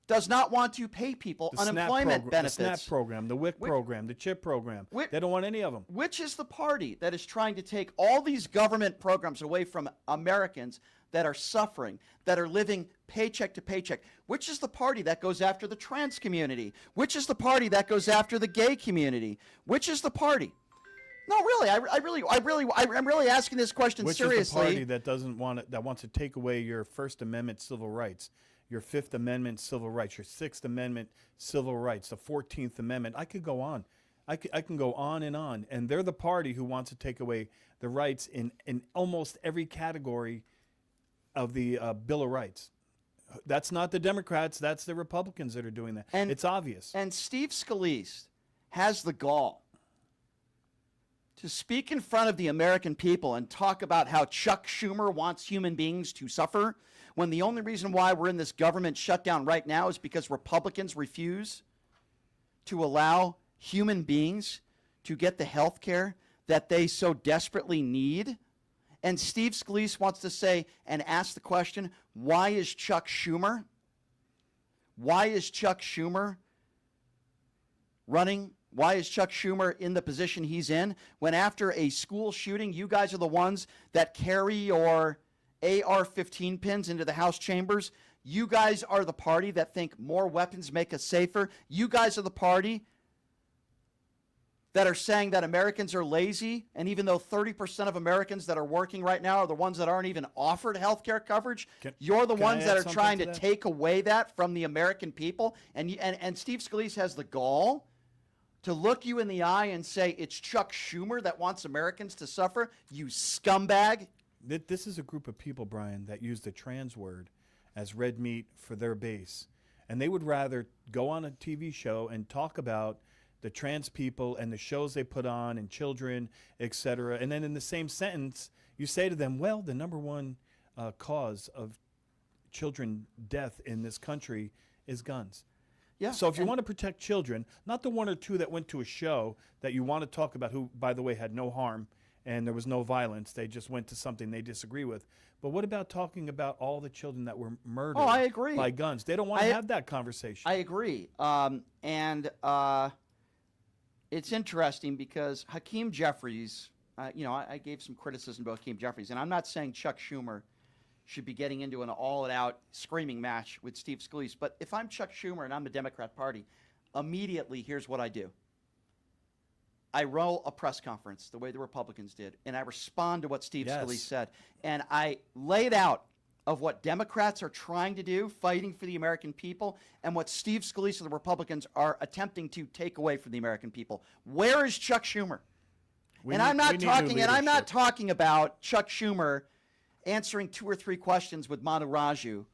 does not want to pay people unemployment benefits? The SNAP program, the WIC program, the CHIP program. They don't want any of them. Which is the party that is trying to take all these government programs away from Americans that are suffering, that are living paycheck to paycheck? Which is the party that goes after the trans community? Which is the party that goes after the gay community? Which is the party? No, really, I'm really asking this question seriously. Which is the party that doesn't want it, that wants to take away your First Amendment civil rights, your Fifth Amendment civil rights, your Sixth Amendment civil rights, the 14th Amendment? I could go on. I can go on. And they're the party who wants to take away the rights in almost every category of the Bill of Rights. That's not the Democrats. That's the Republicans that are doing that. And it's obvious. And Steve Scalise has the gall to speak in front of the American people and talk about how Chuck Schumer wants human beings to suffer, when the only reason why we're in this government shutdown right now is because Republicans refuse to allow human beings to get the health care that they so desperately need. And Steve Scalise wants to say and ask the question, why is Chuck Schumer running? Why is Chuck Schumer in the position he's in when after a school shooting, you guys are the ones that carry your AR-15 pins into the House chambers? You guys are the party that think more weapons make us safer. You guys are the party that are saying that Americans are lazy, and even though 30% of Americans that are working right now are the ones that aren't even offered health care coverage, you're the ones that are trying to take away that from the American people. And Steve Scalise has the gall to look you in the eye and say it's Chuck Schumer that wants Americans to suffer, you scumbag. This is a group of people, Brian, that use the trans word as red meat for their base. And they would rather go on a TV show and talk about the trans people and the shows they put on and children, etc. And then in the same sentence, you say to them, well, the number one cause of children death in this country is guns. Yeah. So if you want to protect children, not the one or two that went to a show that you want to talk about who, by the way, had no harm and there was no violence, they just went to something they disagree with. But what about talking about all the children that were murdered I agree. by guns? They don't want to have that conversation. I agree. It's interesting because Hakeem Jeffries, I gave some criticism to Hakeem Jeffries, and I'm not saying Chuck Schumer should be getting into an all-out screaming match with Steve Scalise, but if I'm Chuck Schumer and I'm the Democrat Party, immediately here's what I do. I roll a press conference the way the Republicans did, and I respond to what Steve Scalise said, and I laid out of what Democrats are trying to do, fighting for the American people, and what Steve Scalise and the Republicans are attempting to take away from the American people. Where is Chuck Schumer? I'm not talking about Chuck Schumer answering 2 or 3 questions with Manu Raju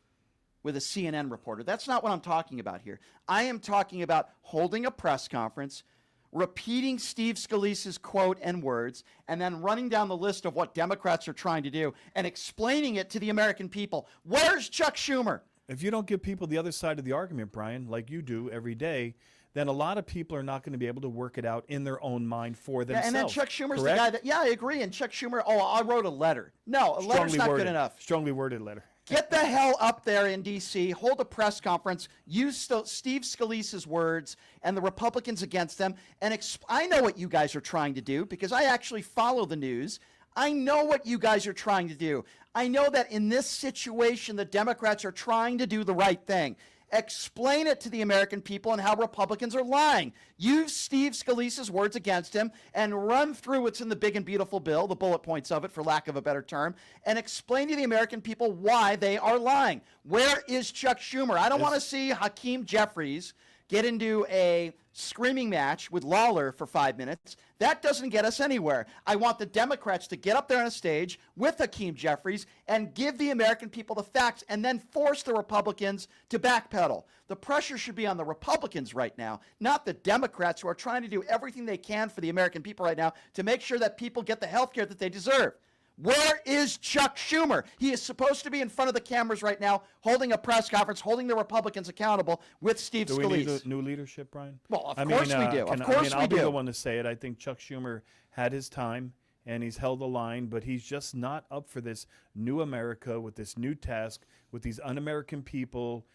with a CNN reporter. That's not what I'm talking about here. I am talking about holding a press conference, repeating Steve Scalise's quote and words, and then running down the list of what Democrats are trying to do and explaining it to the American people. Where's Chuck Schumer? If you don't give people the other side of the argument, Brian, like you do every day, then a lot of people are not going to be able to work it out in their own mind for Yeah, themselves. and then Chuck Schumer's correct? the guy that, yeah, I agree. And Chuck Schumer, I wrote a letter. No, a letter's not good enough. Strongly worded letter. Get the hell up there in D.C., hold a press conference, use Steve Scalise's words and the Republicans against them, and I know what you guys are trying to do because I actually follow the news. I know what you guys are trying to do. I know that in this situation, the Democrats are trying to do the right thing. Explain it to the American people and how Republicans are lying. Use Steve Scalise's words against him and run through what's in the big and beautiful bill, the bullet points of it, for lack of a better term, and explain to the American people why they are lying. Where is Chuck Schumer? I don't want to see Hakeem Jeffries get into a screaming match with Lawler for 5 minutes. That doesn't get us anywhere. I want the Democrats to get up there on a stage with Hakeem Jeffries and give the American people the facts and then force the Republicans to backpedal. The pressure should be on the Republicans right now, not the Democrats, who are trying to do everything they can for the American people right now to make sure that people get the health care that they deserve. Where is Chuck Schumer? He is supposed to be in front of the cameras right now, holding a press conference, holding the Republicans accountable with Steve Scalise. Do we need new leadership, Brian? Well, of course we do. Of course we do. I'll be the one to say it. I think Chuck Schumer had his time, and he's held the line, but he's just not up for this new America with this new task, with these un-American people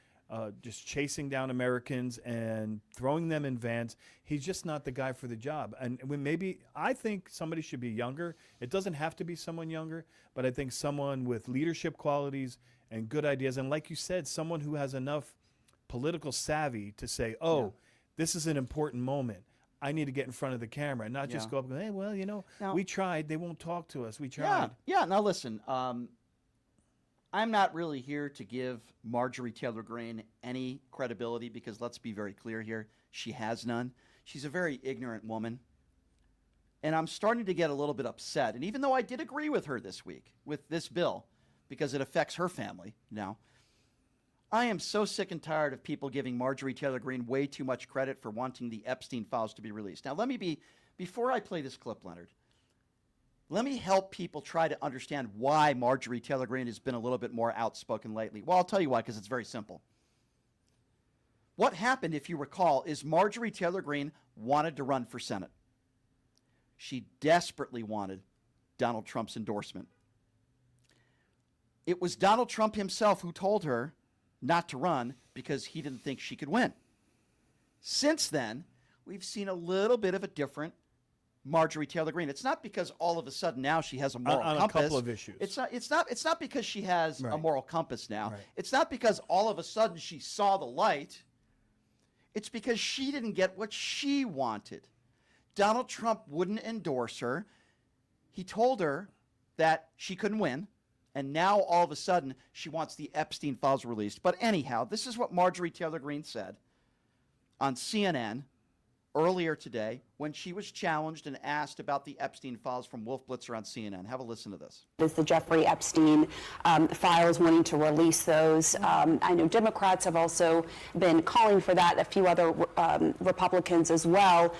just chasing down Americans and throwing them in vans. He's just not the guy for the job. And maybe I think somebody should be younger. It doesn't have to be someone younger, but I think someone with leadership qualities and good ideas. And like you said, someone who has enough political savvy to say, this is an important moment. I need to get in front of the camera and not just go up and go, hey, well, we tried. They won't talk to us. We tried. Yeah. Now, listen, I'm not really here to give Marjorie Taylor Greene any credibility because let's be very clear here. She has none. She's a very ignorant woman. And I'm starting to get a little bit upset. And even though I did agree with her this week with this bill because it affects her family now, I am so sick and tired of people giving Marjorie Taylor Greene way too much credit for wanting the Epstein files to be released. Now, before I play this clip, Leonard, let me help people try to understand why Marjorie Taylor Greene has been a little bit more outspoken lately. Well, I'll tell you why, because it's very simple. What happened, if you recall, is Marjorie Taylor Greene wanted to run for Senate. She desperately wanted Donald Trump's endorsement. It was Donald Trump himself who told her not to run because he didn't think she could win. Since then, we've seen a little bit of a different Marjorie Taylor Greene. It's not because all of a sudden now she has a moral compass. On a couple of issues. It's not because she has a moral compass now. Right. It's not because all of a sudden she saw the light. It's because she didn't get what she wanted. Donald Trump wouldn't endorse her. He told her that she couldn't win. And now all of a sudden she wants the Epstein files released. But anyhow, this is what Marjorie Taylor Greene said on CNN earlier today when she was challenged and asked about the Epstein files from Wolf Blitzer on CNN. Have a listen to this. Is the Jeffrey Epstein files, wanting to release those. I know Democrats have also been calling for that, a few other Republicans as well.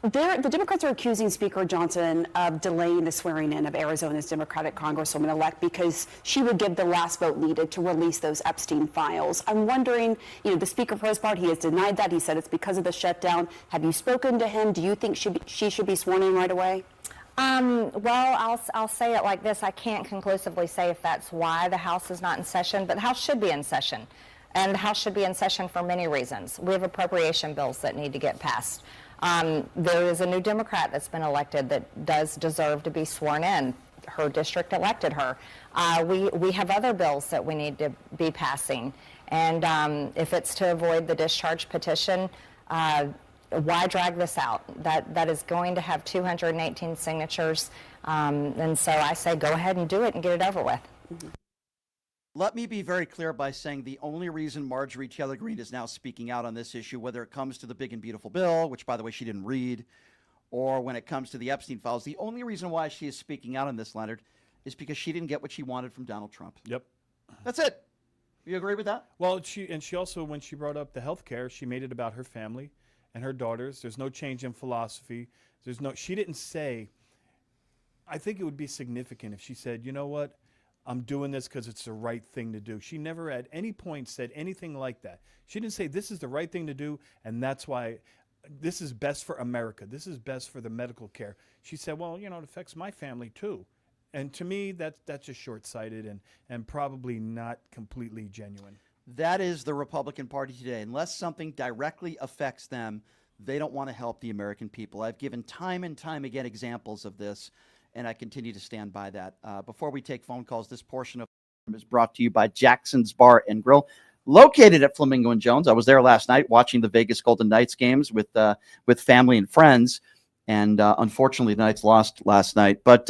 The Democrats are accusing Speaker Johnson of delaying the swearing in of Arizona's Democratic Congresswoman-elect because she would give the last vote needed to release those Epstein files. I'm wondering, the Speaker, for his part, he has denied that. He said it's because of the shutdown. Have you spoken to him? Do you think she should be sworn in right away? Well, I'll say it like this. I can't conclusively say if that's why the House is not in session, but the House should be in session. And the House should be in session for many reasons. We have appropriation bills that need to get passed. There is a new Democrat that's been elected that does deserve to be sworn in. Her district elected her. We have other bills that we need to be passing. And if it's to avoid the discharge petition, why drag this out? That is going to have 218 signatures. And so I say go ahead and do it and get it over with. Mm-hmm. Let me be very clear by saying the only reason Marjorie Taylor Greene is now speaking out on this issue, whether it comes to the big and beautiful bill, which, by the way, she didn't read, or when it comes to the Epstein files, the only reason why she is speaking out on this, Leonard, is because she didn't get what she wanted from Donald Trump. Yep. That's it. You agree with that? Well, she also, when she brought up the health care, she made it about her family and her daughters. There's no change in philosophy. She didn't say, I think it would be significant if she said, you know what, I'm doing this because it's the right thing to do. She never at any point said anything like that. She didn't say this is the right thing to do, and that's why this is best for America. This is best for the medical care. She said, well, it affects my family too. And to me, that's just short-sighted and probably not completely genuine. That is the Republican Party today. Unless something directly affects them, they don't want to help the American people. I've given time and time again examples of this, and I continue to stand by that. Before we take phone calls, this portion of is brought to you by Jackson's Bar and Grill, located at Flamingo and Jones. I was there last night watching the Vegas Golden Knights games with family and friends, and unfortunately, the Knights lost last night. But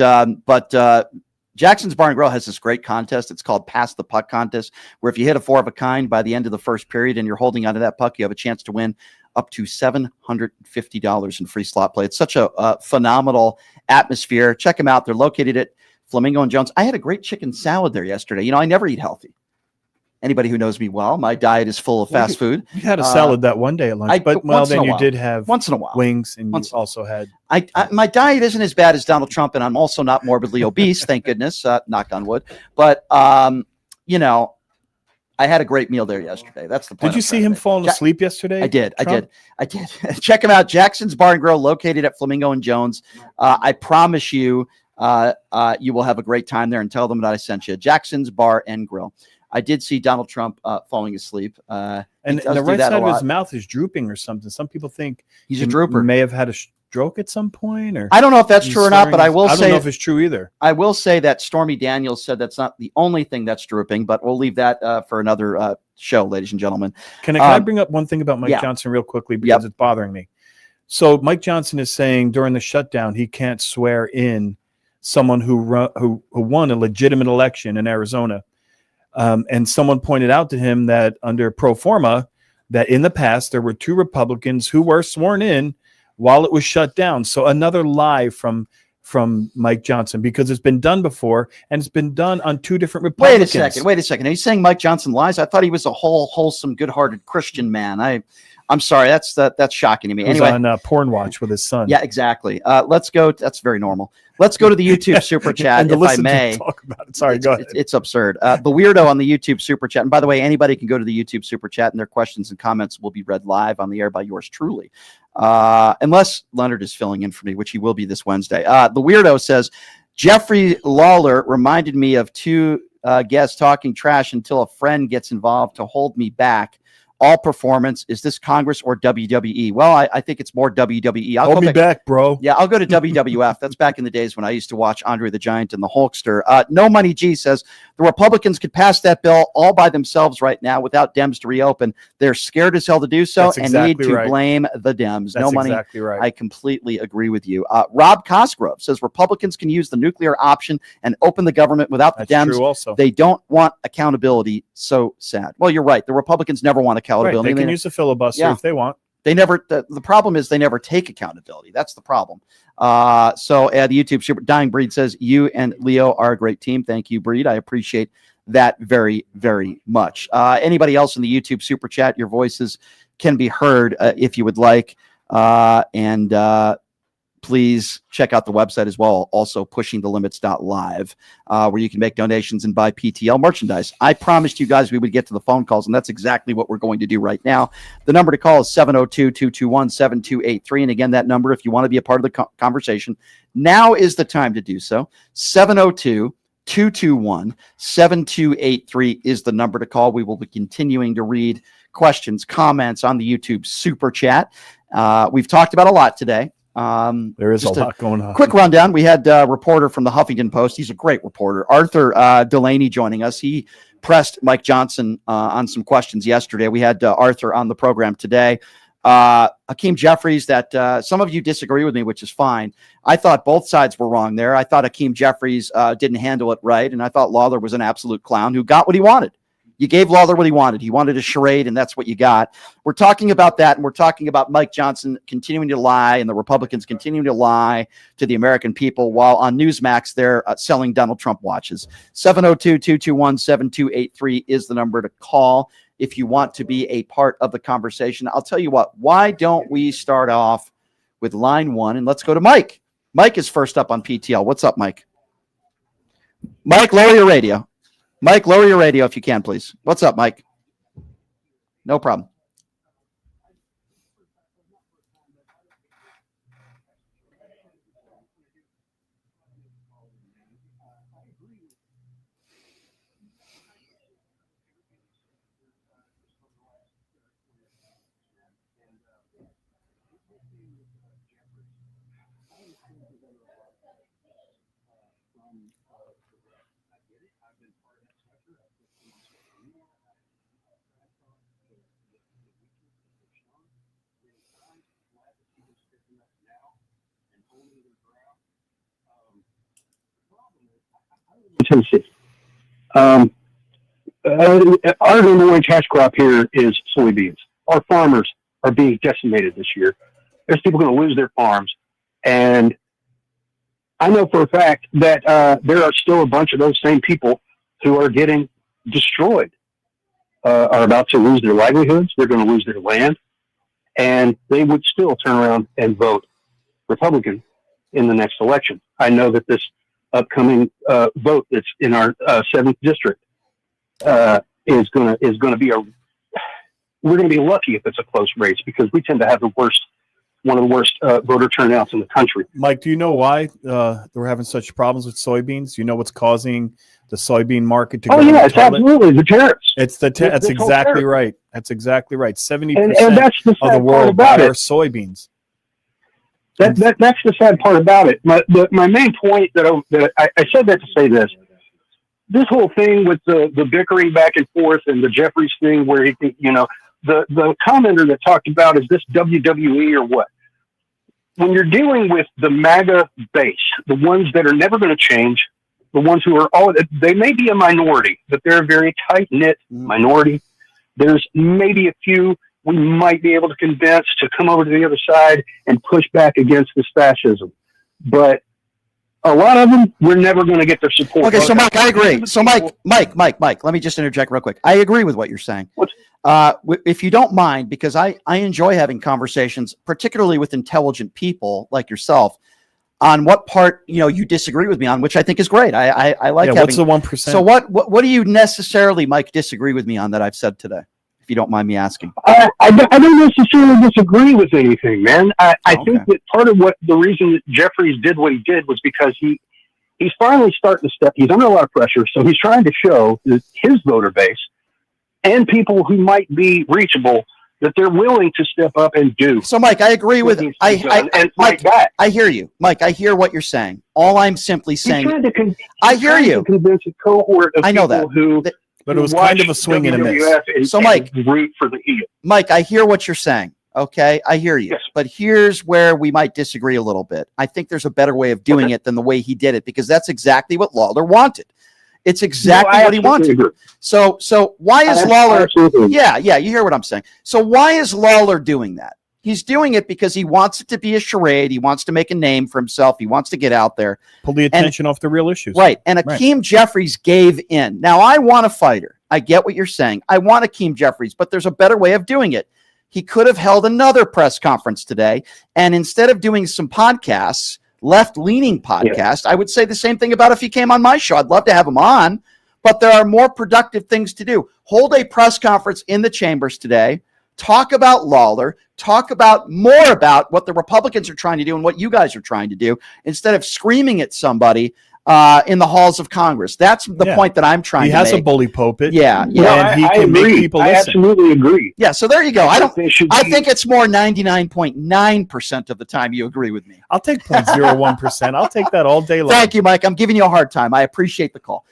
Jackson's Bar and Grill has this great contest. It's called Pass the Puck Contest, where if you hit a 4 of a kind by the end of the first period and you're holding onto that puck, you have a chance to win up to $750 in free slot play. It's such a phenomenal atmosphere. Check them out. They're located at Flamingo and Jones. I had a great chicken salad there yesterday. I never eat healthy. Anybody who knows me well, my diet is full of fast food. You had a salad that one day at lunch, then you did have once in a while wings, and you also had. My diet isn't as bad as Donald Trump, and I'm also not morbidly obese, thank goodness, knock on wood. But I had a great meal there yesterday. That's the point. Did you see him falling asleep yesterday? I did. Check him out. Jackson's Bar and Grill, located at Flamingo and Jones. I promise you, you will have a great time there, and tell them that I sent you. Jackson's Bar and Grill. I did see Donald Trump falling asleep. And the right side of his mouth is drooping or something. Some people think he's a drooper. May have had a stroke at some point. Or I don't know if that's true or not, but I don't know if it's true either. I will say that Stormy Daniels said that's not the only thing that's drooping, but we'll leave that for another show, ladies and gentlemen. Can I bring up one thing about Mike Johnson real quickly, because it's bothering me? So Mike Johnson is saying during the shutdown he can't swear in someone who won a legitimate election in Arizona. And someone pointed out to him that under pro forma, that in the past there were 2 Republicans who were sworn in while it was shut down. So another lie from Mike Johnson, because it's been done before, and it's been done on 2 different Republicans. Wait a second. Are you saying Mike Johnson lies? I thought he was a wholesome, good-hearted Christian man. I'm sorry. That's shocking to me. He was anyway, on Porn Watch with his son. Yeah, exactly. Let's go. That's very normal. Let's go to the YouTube Super Chat, if I may. Talk about it. Sorry, go ahead. It's absurd. The Weirdo on the YouTube Super Chat. And by the way, anybody can go to the YouTube Super Chat, and their questions and comments will be read live on the air by yours truly. Unless Leonard is filling in for me, which he will be this Wednesday. The Weirdo says, Jeffrey Lawler reminded me of 2 guests talking trash until a friend gets involved to hold me back. All performance. Is this Congress or WWE? Well, I think it's more WWE. Hold me back, bro. Yeah, I'll go to WWF. That's back in the days when I used to watch Andre the Giant and the Hulkster. No Money G says the Republicans could pass that bill all by themselves right now without Dems to reopen. They're scared as hell to do so and need to blame the Dems. That's no Money. Exactly right. I completely agree with you. Rob Cosgrove says Republicans can use the nuclear option and open the government without the Dems. True also. They don't want accountability. So sad. Well, you're right. The Republicans never want accountability. Right, they can use the filibuster if they want. They never. The problem is they never take accountability. That's the problem. So the YouTube Super Dying Breed says you and Leo are a great team. Thank you, Breed. I appreciate that very, very much. Anybody else in the YouTube Super Chat? Your voices can be heard if you would like. And please check out the website as well, also pushingthelimits.live, where you can make donations and buy PTL merchandise. I promised you guys we would get to the phone calls, and that's exactly what we're going to do right now. The number to call is 702-221-7283. And again, that number, if you want to be a part of the conversation, now is the time to do so. 702-221-7283 is the number to call. We will be continuing to read questions, comments on the YouTube Super Chat. We've talked about a lot today. There is a lot going on. Quick rundown. We had a reporter from the Huffington Post. He's a great reporter. Arthur Delaney joining us. He pressed Mike Johnson on some questions yesterday. We had Arthur on the program today. Hakeem Jeffries, that some of you disagree with me, which is fine. I thought both sides were wrong there. I thought Hakeem Jeffries didn't handle it right, and I thought Lawler was an absolute clown who got what he wanted. You gave Lawler what he wanted. He wanted a charade, and that's what you got. We're talking about that, and we're talking about Mike Johnson continuing to lie and the Republicans continuing to lie to the American people while on Newsmax they're selling Donald Trump watches. 702-221-7283 is the number to call if you want to be a part of the conversation. I'll tell you what, why don't we start off with line 1, and let's go to Mike. Mike is first up on PTL. What's up, Mike? Mike, lower your radio. Mike, lower your radio if you can, please. What's up, Mike? No problem. Tennessee. Our number one cash crop here is soybeans. Our farmers are being decimated this year. There's people going to lose their farms. And I know for a fact that there are still a bunch of those same people who are getting destroyed, are about to lose their livelihoods. They're going to lose their land. And they would still turn around and vote Republican in the next election. I know that this upcoming vote that's in our 7th district is going to be we're going to be lucky if it's a close race, because we tend to have one of the worst voter turnouts in the country. Mike, do you know why we're having such problems with soybeans? Do you know what's causing the soybean market to go? Oh yeah, it's absolutely the tariffs. It's the that's exactly right. That's exactly right. 70% and that's the of the world buy our soybeans. That's the sad part about it. My main point that I said that to say this whole thing with the bickering back and forth and the Jeffries thing, where the commenter that talked about, is this WWE or what? When you're dealing with the MAGA base, the ones that are never going to change, the ones who are they may be a minority, but they're a very tight knit minority. There's maybe a few we might be able to convince to come over to the other side and push back against this fascism. But a lot of them, we're never going to get their support. Okay, so Mike, I agree. So Mike, let me just interject real quick. I agree with what you're saying. If you don't mind, because I enjoy having conversations, particularly with intelligent people like yourself, on what part you disagree with me on, which I think is great. I like having. What's the 1%? So what do you necessarily, Mike, disagree with me on that I've said today? If you don't mind me asking. I don't necessarily disagree with anything, man. I think that part of the reason that Jeffries did what he did was because he's finally starting to step. He's under a lot of pressure, so he's trying to show his voter base and people who might be reachable that they're willing to step up and do. So, Mike, I agree with Mike. I hear you, Mike. I hear what you're saying. All I'm simply saying, I hear you. To convince a cohort of I know people that. But it was kind of a swing and a miss. So, Mike, root for the heel. Mike, I hear what you're saying. Okay, I hear you. Yes. But here's where we might disagree a little bit. I think there's a better way of doing it than the way he did it, because that's exactly what Lawler wanted. It's exactly what he wanted. Agree. So why is Lawler? Yeah, you hear what I'm saying. So why is Lawler doing that? He's doing it because he wants it to be a charade. He wants to make a name for himself. He wants to get out there. Pull the attention off the real issues. Right. And Hakeem Jeffries gave in. Now, I want a fighter. I get what you're saying. I want Hakeem Jeffries, but there's a better way of doing it. He could have held another press conference today, and instead of doing some podcasts, left-leaning podcast, I would say the same thing about if he came on my show. I'd love to have him on, but there are more productive things to do. Hold a press conference in the chambers today. Talk about Lawler. Talk about more about what the Republicans are trying to do and what you guys are trying to do, instead of screaming at somebody in the halls of Congress. That's the point that I'm trying to make. He has a bully pulpit. Yeah. And he can make people listen. I absolutely agree. Yeah, so there you go. I think it's more 99.9% of the time you agree with me. I'll take 0.01%. I'll take that all day long. Thank you, Mike. I'm giving you a hard time. I appreciate the call.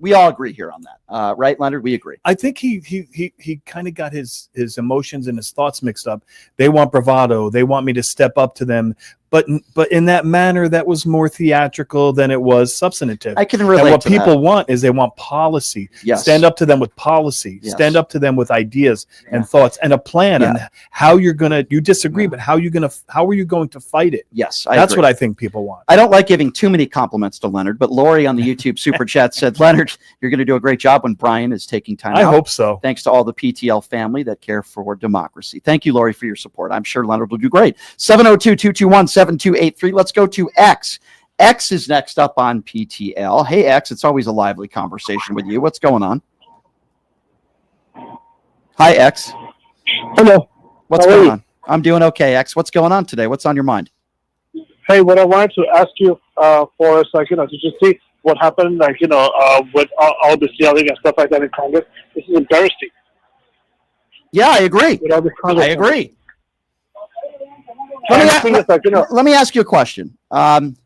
We all agree here on that. Right, Leonard? We agree. I think he kind of got his emotions and his thoughts mixed up. They want bravado. They want me to step up to them. But in that manner, that was more theatrical than it was substantive. I can relate and what to people that. want is they want policy. Yes. Stand up to them with policy. Yes. Stand up to them with ideas and thoughts and a plan on how you're gonna. You disagree, but how are you going to fight it? Yes, that's agree. what I think people want. I don't like giving too many compliments to Leonard, but Lori on the YouTube super chat said, Leonard, you're going to do a great job when Brian is taking time out. I hope so. Thanks to all the PTL family that care for democracy. Thank you, Lori, for your support. I'm sure Leonard will do great. 702-221-7283. Let's go to X. X is next up on PTL. Hey, X, it's always a lively conversation with you. What's going on? Hi, X. Hello. What's going on? I'm doing okay, X. What's going on today? What's on your mind? Hey, what I wanted to ask you for is, like, to just see what happened, with all this yelling and stuff like that in Congress. This is embarrassing. Yeah, I agree. With all this Congress I agree. Let me ask you a question. And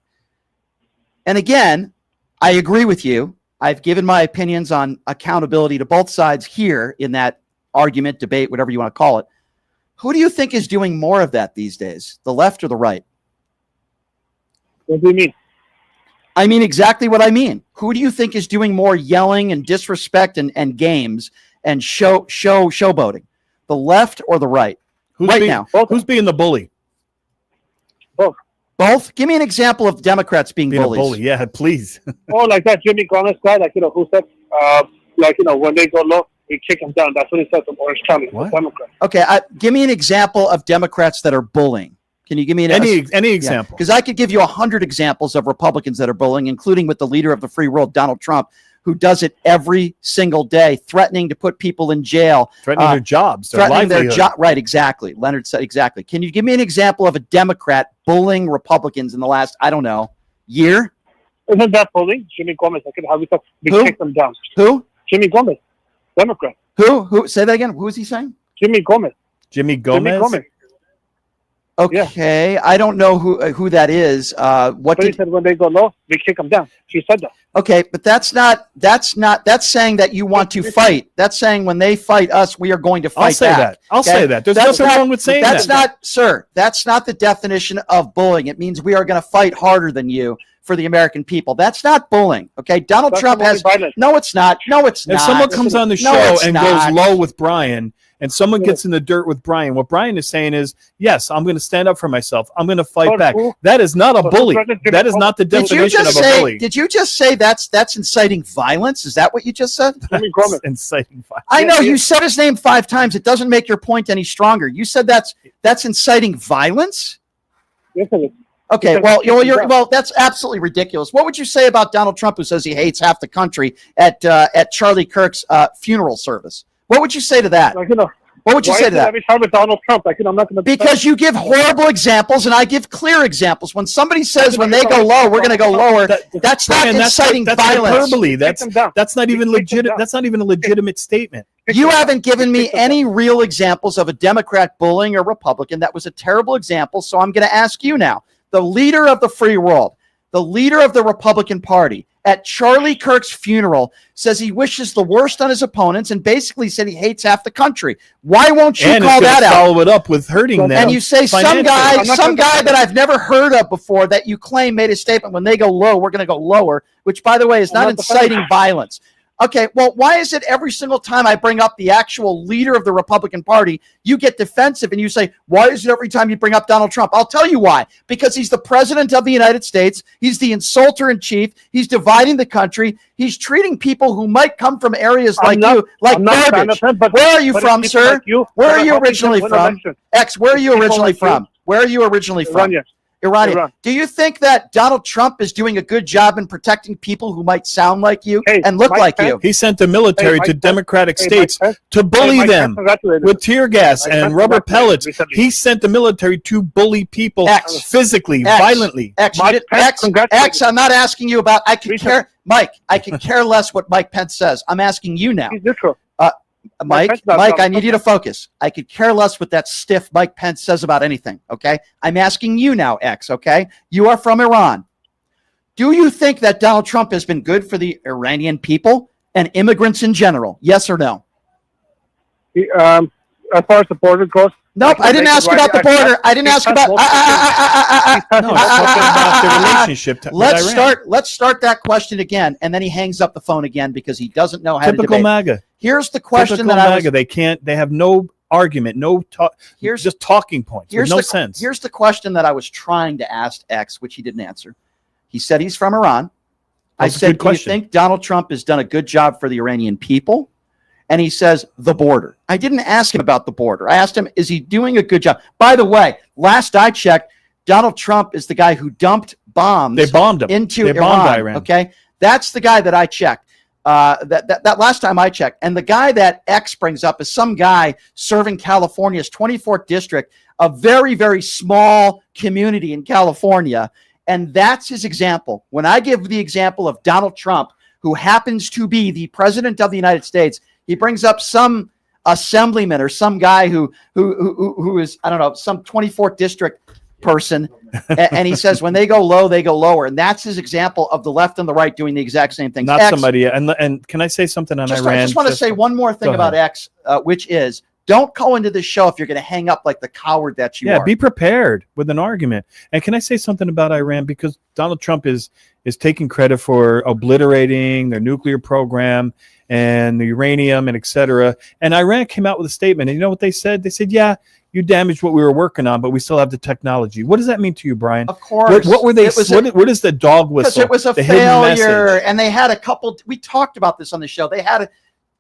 again, I agree with you. I've given my opinions on accountability to both sides here in that argument, debate, whatever you want to call it. Who do you think is doing more of that these days, the left or the right? What do you mean? I mean exactly what I mean. Who do you think is doing more yelling and disrespect and games and showboating? The left or the right? Who's being the bully? Both? Give me an example of Democrats being bullies. A bully. Yeah, please. Oh, like that Jimmy Gomez guy, who said, when they go low, we kick them down. That's what he said from Orange County, the Democrat. Okay, give me an example of Democrats that are bullying. Can you give me any example? Because I could give you 100 examples of Republicans that are bullying, including with the leader of the free world, Donald Trump, who does it every single day, threatening to put people in jail. Threatening their jobs, their threatening livelihood. their job. Right, exactly. Leonard said exactly. Can you give me an example of a Democrat bullying Republicans in the last, I don't know, year? Isn't that bullying? Jimmy Gomez, how we kick them down. Who? Jimmy Gomez, Democrat. Who? Say that again. Who is he saying? Jimmy Gomez. Jimmy Gomez? Okay, I don't know who that is. He said when they go low, we kick them down. He said that. Okay, but that's saying that you want to fight. That's saying when they fight us, we are going to fight back. I'll say that. There's nothing wrong with saying that. That's not, sir. That's not the definition of bullying. It means we are going to fight harder than you for the American people. That's not bullying. Okay, Donald Trump has violence. No, it's not. No, it's not. If someone comes on the show and goes low with Brian, and someone gets in the dirt with Brian, what Brian is saying is, yes, I'm going to stand up for myself. I'm going to fight back. That is not a bully. That is not the definition of a bully. Did you just say that's inciting violence? Is that what you just said? Inciting violence. I know you said his name 5 times. It doesn't make your point any stronger. You said that's inciting violence? Yes, it is. Okay, well, that's absolutely ridiculous. What would you say about Donald Trump, who says he hates half the country at Charlie Kirk's funeral service? What would you say to that? What would you say to that? Every time with Donald Trump, I'm not going to. Because you give horrible examples and I give clear examples. When somebody says when they go low, we're going to go lower. That's not inciting violence. Hyperbole. That's not even legitimate. That's not even a legitimate statement. You haven't given me any real examples of a Democrat bullying a Republican. That was a terrible example. So I'm going to ask you now. The leader of the free world, the leader of the Republican Party, at Charlie Kirk's funeral says he wishes the worst on his opponents and basically said he hates half the country. Why won't you call that out? Follow it up with hurting them. And you say some guy that I've never heard of before that you claim made a statement when they go low, we're going to go lower, which, by the way, is not inciting violence. Okay, well, why is it every single time I bring up the actual leader of the Republican Party, you get defensive and you say, why is it every time you bring up Donald Trump? I'll tell you why. Because he's the president of the United States. He's the insulter in chief. He's dividing the country. He's treating people who might come from areas like garbage. Where are you from, sir? Where are you originally from? X, where are you originally from? Where are you originally from? Iranian. Do you think that Donald Trump is doing a good job in protecting people who might sound like you and look like you? He sent the military to Democratic states to bully them with tear gas and rubber pellets. He sent the military to bully people physically, violently. X, I'm not asking you about, I could care less what Mike Pence says. I'm asking you now. He's neutral. Mike, I need you to focus. I could care less what that stiff Mike Pence says about anything, okay? I'm asking you now, X, okay? You are from Iran. Do you think that Donald Trump has been good for the Iranian people and immigrants in general? Yes or no? As far as the border goes, nope, I didn't ask about the border. I didn't ask about the relationship. Let's start that question again, and then he hangs up the phone again because he doesn't know how to debate. Typical MAGA. Here's the question that they have no argument, no talk. Here's just talking points. There's no sense. Here's the question that I was trying to ask X, which he didn't answer. He said he's from Iran. I said, do you think Donald Trump has done a good job for the Iranian people? And he says, the border. I didn't ask him about the border. I asked him, is he doing a good job? By the way, last I checked, Donald Trump is the guy who dumped bombs. They bombed him. Into They bombed Iran. Okay, that's the guy that I checked. That last time I checked, and the guy that X brings up is some guy serving California's 24th district, a very, very small community in California, and that's his example. When I give the example of Donald Trump, who happens to be the president of the United States, he brings up some assemblyman or some guy who is, I don't know, some 24th district person, and he says when they go low, they go lower, and that's his example of the left and the right doing the exact same thing. Not somebody. And can I say something on Iran? I just want to say one more thing about X, which is don't call into this show if you're going to hang up like the coward that you are. Yeah, be prepared with an argument. And can I say something about Iran? Because Donald Trump is taking credit for obliterating their nuclear program and the uranium and et cetera. And Iran came out with a statement. And you know what they said? They said, yeah, you damaged what we were working on, but we still have the technology. What does that mean to you, Brian? Of course. What were they? What is the dog whistle? Because it was a failure, and they had a couple. We talked about this on the show. They had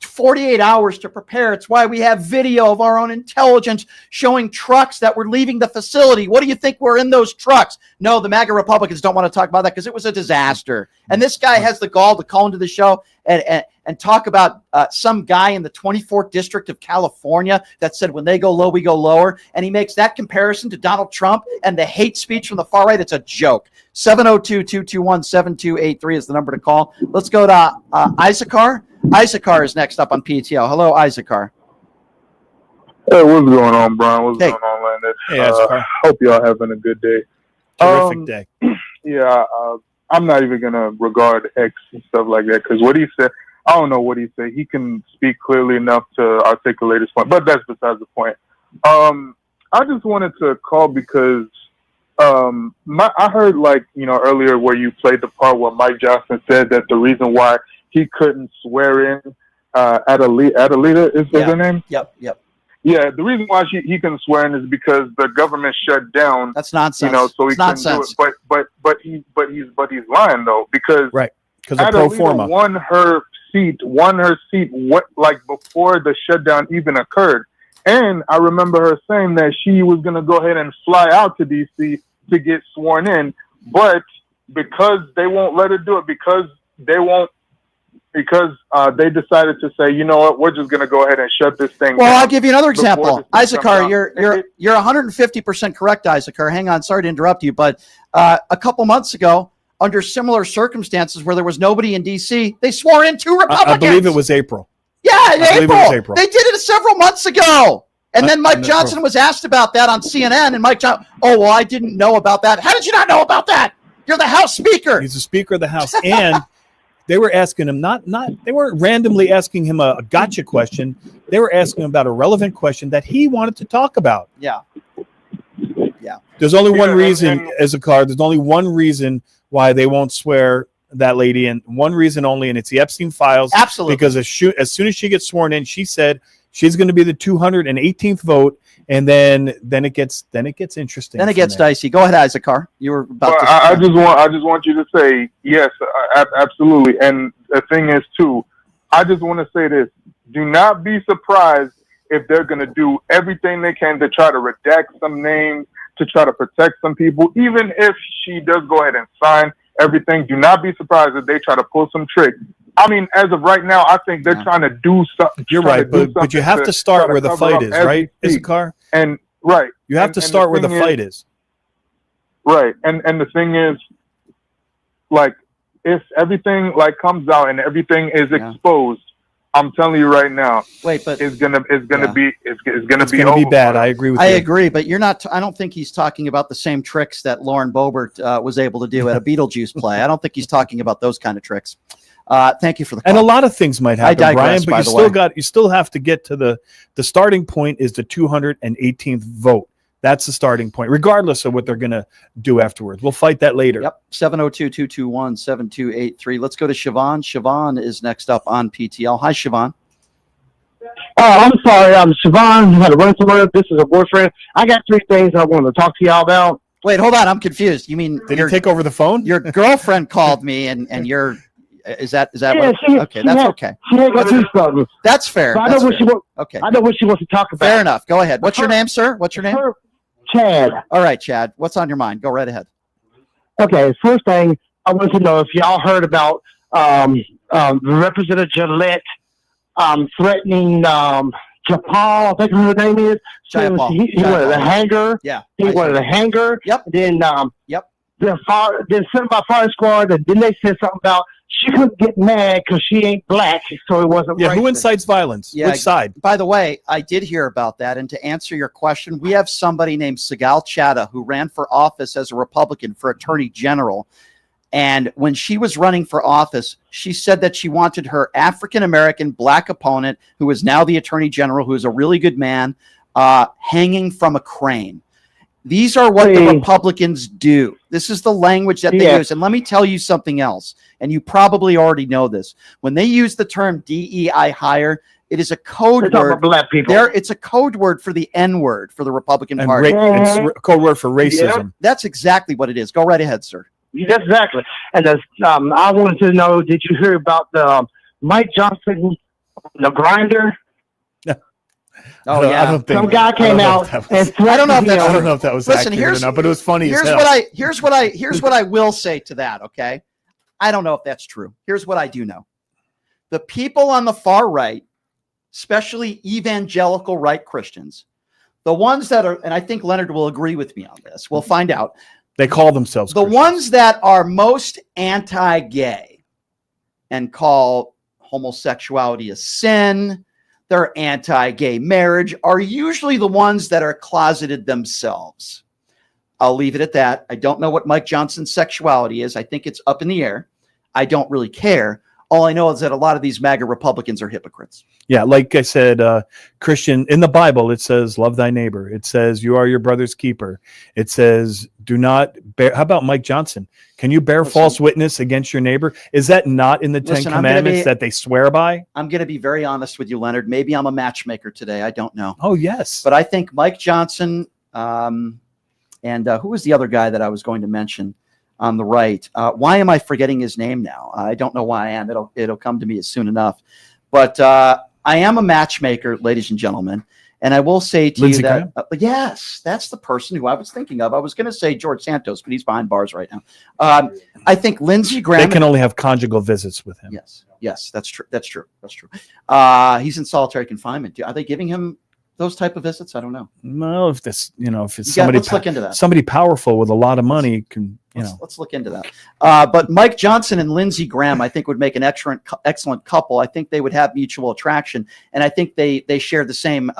48 hours to prepare. It's why we have video of our own intelligence showing trucks that were leaving the facility. What do you think were in those trucks? No, the MAGA Republicans don't want to talk about that because it was a disaster. And this guy has the gall to call into the show and talk about some guy in the 24th district of California that said when they go low, we go lower. And he makes that comparison to Donald Trump and the hate speech from the far right. It's a joke. 702-221-7283 is the number to call. Let's go to Isaacar. Isaacar is next up on PTL. Hello, Isaacar. Hey, what's going on, Brian? What's going on, Landon? Hey, Isaacar. Hope y'all having a good day. Terrific day. Yeah, I'm not even going to regard X and stuff like that because what he said, I don't know what he said. He can speak clearly enough to articulate his point, but that's besides the point. I just wanted to call because I heard, earlier where you played the part where Mike Johnson said that the reason why he couldn't swear in Adelita is her name? Yep. Yeah, the reason why he couldn't swear in is because the government shut down. That's nonsense. So he couldn't do it. But he's lying though because of pro forma won her seat before the shutdown even occurred. And I remember her saying that she was going to go ahead and fly out to DC to get sworn in, but because they won't let her do it because they decided to say, you know what, we're just going to go ahead and shut this thing down. Well, I'll give you another example. Isaacar, you're 150% correct, Isaacar. Hang on, sorry to interrupt you, but a couple months ago, under similar circumstances where there was nobody in D.C., they swore in 2 Republicans. I believe it was April. Yeah, in April. They did it several months ago. And then Mike Johnson was asked about that on CNN, and Mike Johnson, I didn't know about that. How did you not know about that? You're the House Speaker. He's the Speaker of the House. And they were asking him they weren't randomly asking him a gotcha question. They were asking him about a relevant question that he wanted to talk about. Yeah. There's only one reason, Isaacar, there's only one reason why they won't swear that lady, and one reason only, and it's the Epstein files. Absolutely. Because as soon as she gets sworn in, she said she's going to be the 218th vote, and then it gets interesting. Then it gets dicey. Go ahead, Isaacar. You were about to. I just want you to say yes, absolutely. And the thing is too, I just want to say this: do not be surprised if they're going to do everything they can to try to redact some names, to try to protect some people, even if she does go ahead and sign everything. Do not be surprised if they try to pull some trick. I mean, as of right now, I think they're trying to do something. You're right, but you have to start where the fight is, right, Isaacar? And right, you have to start where the fight is. Right, and the thing is, if everything comes out and everything is exposed, I'm telling you right now. Wait, but it's gonna be bad. I agree with you. I agree, but you're not. I don't think he's talking about the same tricks that Lauren Boebert was able to do at a Beetlejuice play. I don't think he's talking about those kind of tricks. Thank you for the call. And a lot of things might happen, digress, Brian, but you still have to get to the starting point is the 218th vote. That's the starting point, regardless of what they're going to do afterwards. We'll fight that later. Yep. 702-221-7283. Let's go to Siobhan. Siobhan is next up on PTL. Hi, Siobhan. I'm sorry. I'm Siobhan. I had to run somewhere. This is her boyfriend. I got 3 things I want to talk to y'all about. Wait, hold on. I'm confused. You mean did you take over the phone? Your girlfriend called me, and you're. Is that Yeah, what? Okay, that's okay. She ain't gonna do something. That's fair. So I know what she wants. Okay. I know what she wants to talk about. Fair enough. Go ahead. What's your name, sir? What's your name? Chad. All right, Chad. What's on your mind? Go right ahead. Okay, first thing I want to know if y'all heard about Representative Gillette threatening Japal, I think her name is. He wanted to hang her. Yeah. He wanted to hang her. Yep. Then Yep. then sent by fire squad, and then they said something about she couldn't get mad because she ain't black, so it wasn't. Yeah, who racist. incites violence? Yeah. Which side? By the way, I did hear about that. And to answer your question, we have somebody named Sigal Chattah who ran for office as a Republican for Attorney General. And when she was running for office, she said that she wanted her African-American black opponent, who is now the Attorney General, who is a really good man, hanging from a crane. These are what the Republicans do. This is the language that they use. And let me tell you something else, and you probably already know this. When they use the term DEI hire, it is a code word. Black people. It's a code word for the N-word for the Republican And Party. it's a code word for racism. That's exactly what it is. Go right ahead, sir. That's exactly. And I wanted to know, did you hear about the Mike Johnson, the grinder? Oh yeah, I don't think, some guy came out and I don't know if that's I don't know if that was accurate or not, but it was funny. Here's what I will say to that. Okay, I don't know if that's true. Here's what I do know: the people on the far right, especially evangelical right Christians, the ones that are, and I think Leonard will agree with me on this. We'll find out. They call themselves the ones that are most anti-gay and call homosexuality a sin. They're anti-gay marriage, are usually the ones that are closeted themselves. I'll leave it at that. I don't know what Mike Johnson's sexuality is. I think it's up in the air. I don't really care. All I know is that a lot of these MAGA Republicans are hypocrites. Yeah, like I said, Christian, in the Bible, it says, love thy neighbor. It says, you are your brother's keeper. It says, do not bear. How about Mike Johnson? Can you bear false witness against your neighbor? Is that not in the Ten Commandments that they swear by? I'm going to be very honest with you, Leonard. Maybe I'm a matchmaker today. I don't know. Oh, yes. But I think Mike Johnson and who was the other guy that I was going to mention on the right? Why am I forgetting his name now? I don't know why I am. It'll come to me as soon enough. But I am a matchmaker, ladies and gentlemen. And I will say to Lindsey you that, Graham? yes, that's the person who I was thinking of. I was going to say George Santos, but he's behind bars right now. I think Lindsey Graham. They can only have conjugal visits with him. Yes, that's true. That's true. He's in solitary confinement. Are they giving him those type of visits? I don't know. No, if this, if it's somebody, let's look into that. Somebody powerful with a lot of money can, Let's look into that. But Mike Johnson and Lindsey Graham, I think, would make an excellent couple. I think they would have mutual attraction, and I think they share the same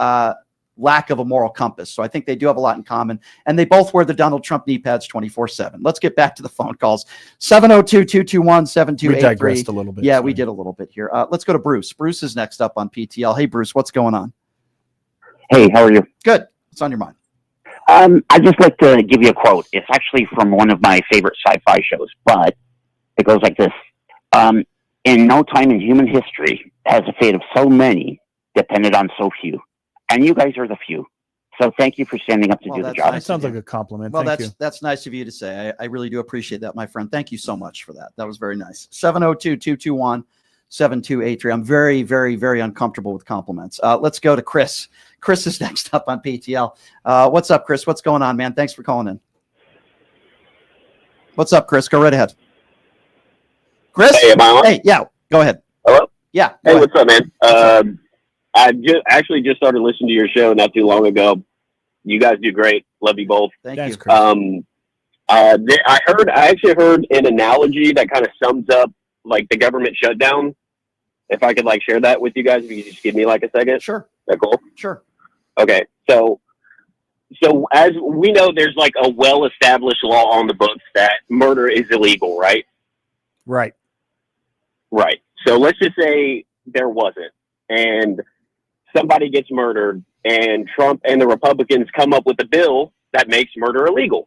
lack of a moral compass. So I think they do have a lot in common, and they both wear the Donald Trump knee pads 24/7. Let's get back to the phone calls. 702-221-7283. We digressed a little bit. Yeah, we did a little bit here. Let's go to Bruce. Bruce is next up on PTL. Hey, Bruce, what's going on? Hey, how are you? Good. What's on your mind? I'd just like to give you a quote. It's actually from one of my favorite sci-fi shows, but it goes like this. In no time in human history has the fate of so many depended on so few. And you guys are the few. So thank you for standing up to do the job. That sounds like a compliment. Well, Thank you. that's nice of you to say. I really do appreciate that, my friend. Thank you so much for that. That was very nice. 702-221-7283. I'm very, very, very uncomfortable with compliments. Let's go to Chris. Chris is next up on PTL. What's up, Chris? What's going on, man? Thanks for calling in. What's up, Chris? Go right ahead. Chris? Hey, am I on? Hey, yeah, go ahead. Hello? Yeah. Hey, what's up, man? I just started listening to your show not too long ago. You guys do great. Love you both. Thanks, Chris. I actually heard an analogy that kind of sums up like the government shutdown. If I could share that with you guys, if you could just give me a second. Sure. Is that cool? Sure. Okay. So as we know, there's a well-established law on the books that murder is illegal, right? Right. Right. So let's just say there wasn't, and somebody gets murdered, and Trump and the Republicans come up with a bill that makes murder illegal.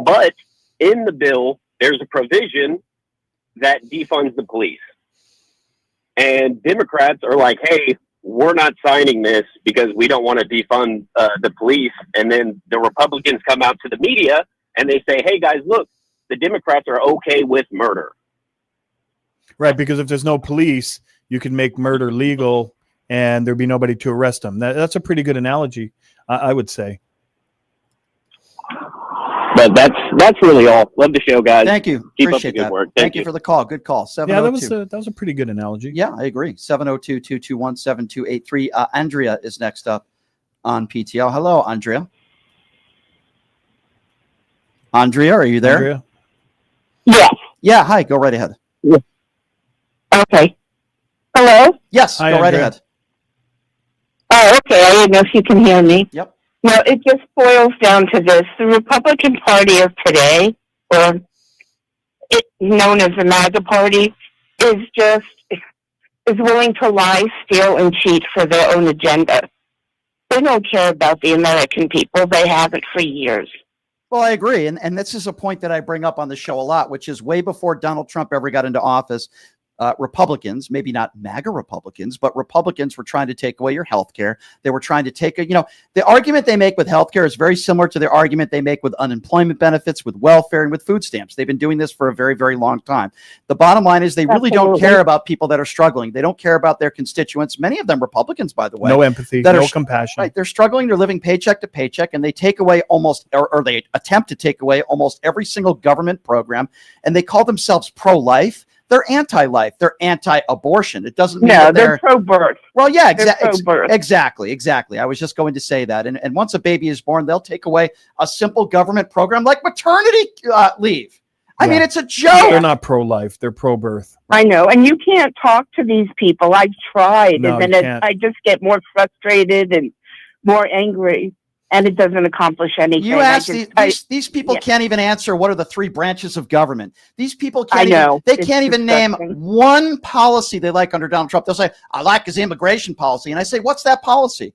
But in the bill, there's a provision that defunds the police. And Democrats are like, hey, we're not signing this because we don't want to defund the police. And then the Republicans come out to the media and they say, hey, guys, look, the Democrats are okay with murder. Right, because if there's no police, you can make murder legal and there'd be nobody to arrest them. That's a pretty good analogy, I would say. But that's really all. Love the show, guys. Thank you. Keep Appreciate up the good that. work. Thank you for the call. Good call. 702. Yeah, that was a pretty good analogy. Yeah, I agree. 702-221-7283. Andrea is next up on PTL. Hello, Andrea. Andrea, are you there? Andrea? Yes. Yeah, hi. Go right ahead. Okay. Hello? Yes, Hi, go right Andrea. ahead. Oh, okay. I didn't know if you can hear me. Yep. No, it just boils down to this. The Republican Party of today, or known as the MAGA Party, is willing to lie, steal, and cheat for their own agenda. They don't care about the American people. They haven't for years. Well, I agree. And this is a point that I bring up on the show a lot, which is way before Donald Trump ever got into office, Republicans, maybe not MAGA Republicans, but Republicans were trying to take away your health care. They were trying to take the argument they make with health care is very similar to the argument they make with unemployment benefits, with welfare, and with food stamps. They've been doing this for a very, very long time. The bottom line is they really don't care about people that are struggling. They don't care about their constituents. Many of them Republicans, by the way. No empathy, no compassion. Right. They're struggling. They're living paycheck to paycheck, and they take away or they attempt to take away almost every single government program, and they call themselves pro-life. They're anti-life. They're anti-abortion. It doesn't mean that they're pro-birth. Well, yeah, pro-birth. Exactly. I was just going to say that. And once a baby is born, they'll take away a simple government program like maternity leave. I mean, it's a joke. They're not pro-life. They're pro-birth. I know. And you can't talk to these people. I've tried. No, and you then can't. I just get more frustrated and more angry. And it doesn't accomplish anything. You ask these people can't even answer what are the three branches of government. These people can't. They can't even name one policy they like under Donald Trump. They'll say, "I like his immigration policy," and I say, "What's that policy?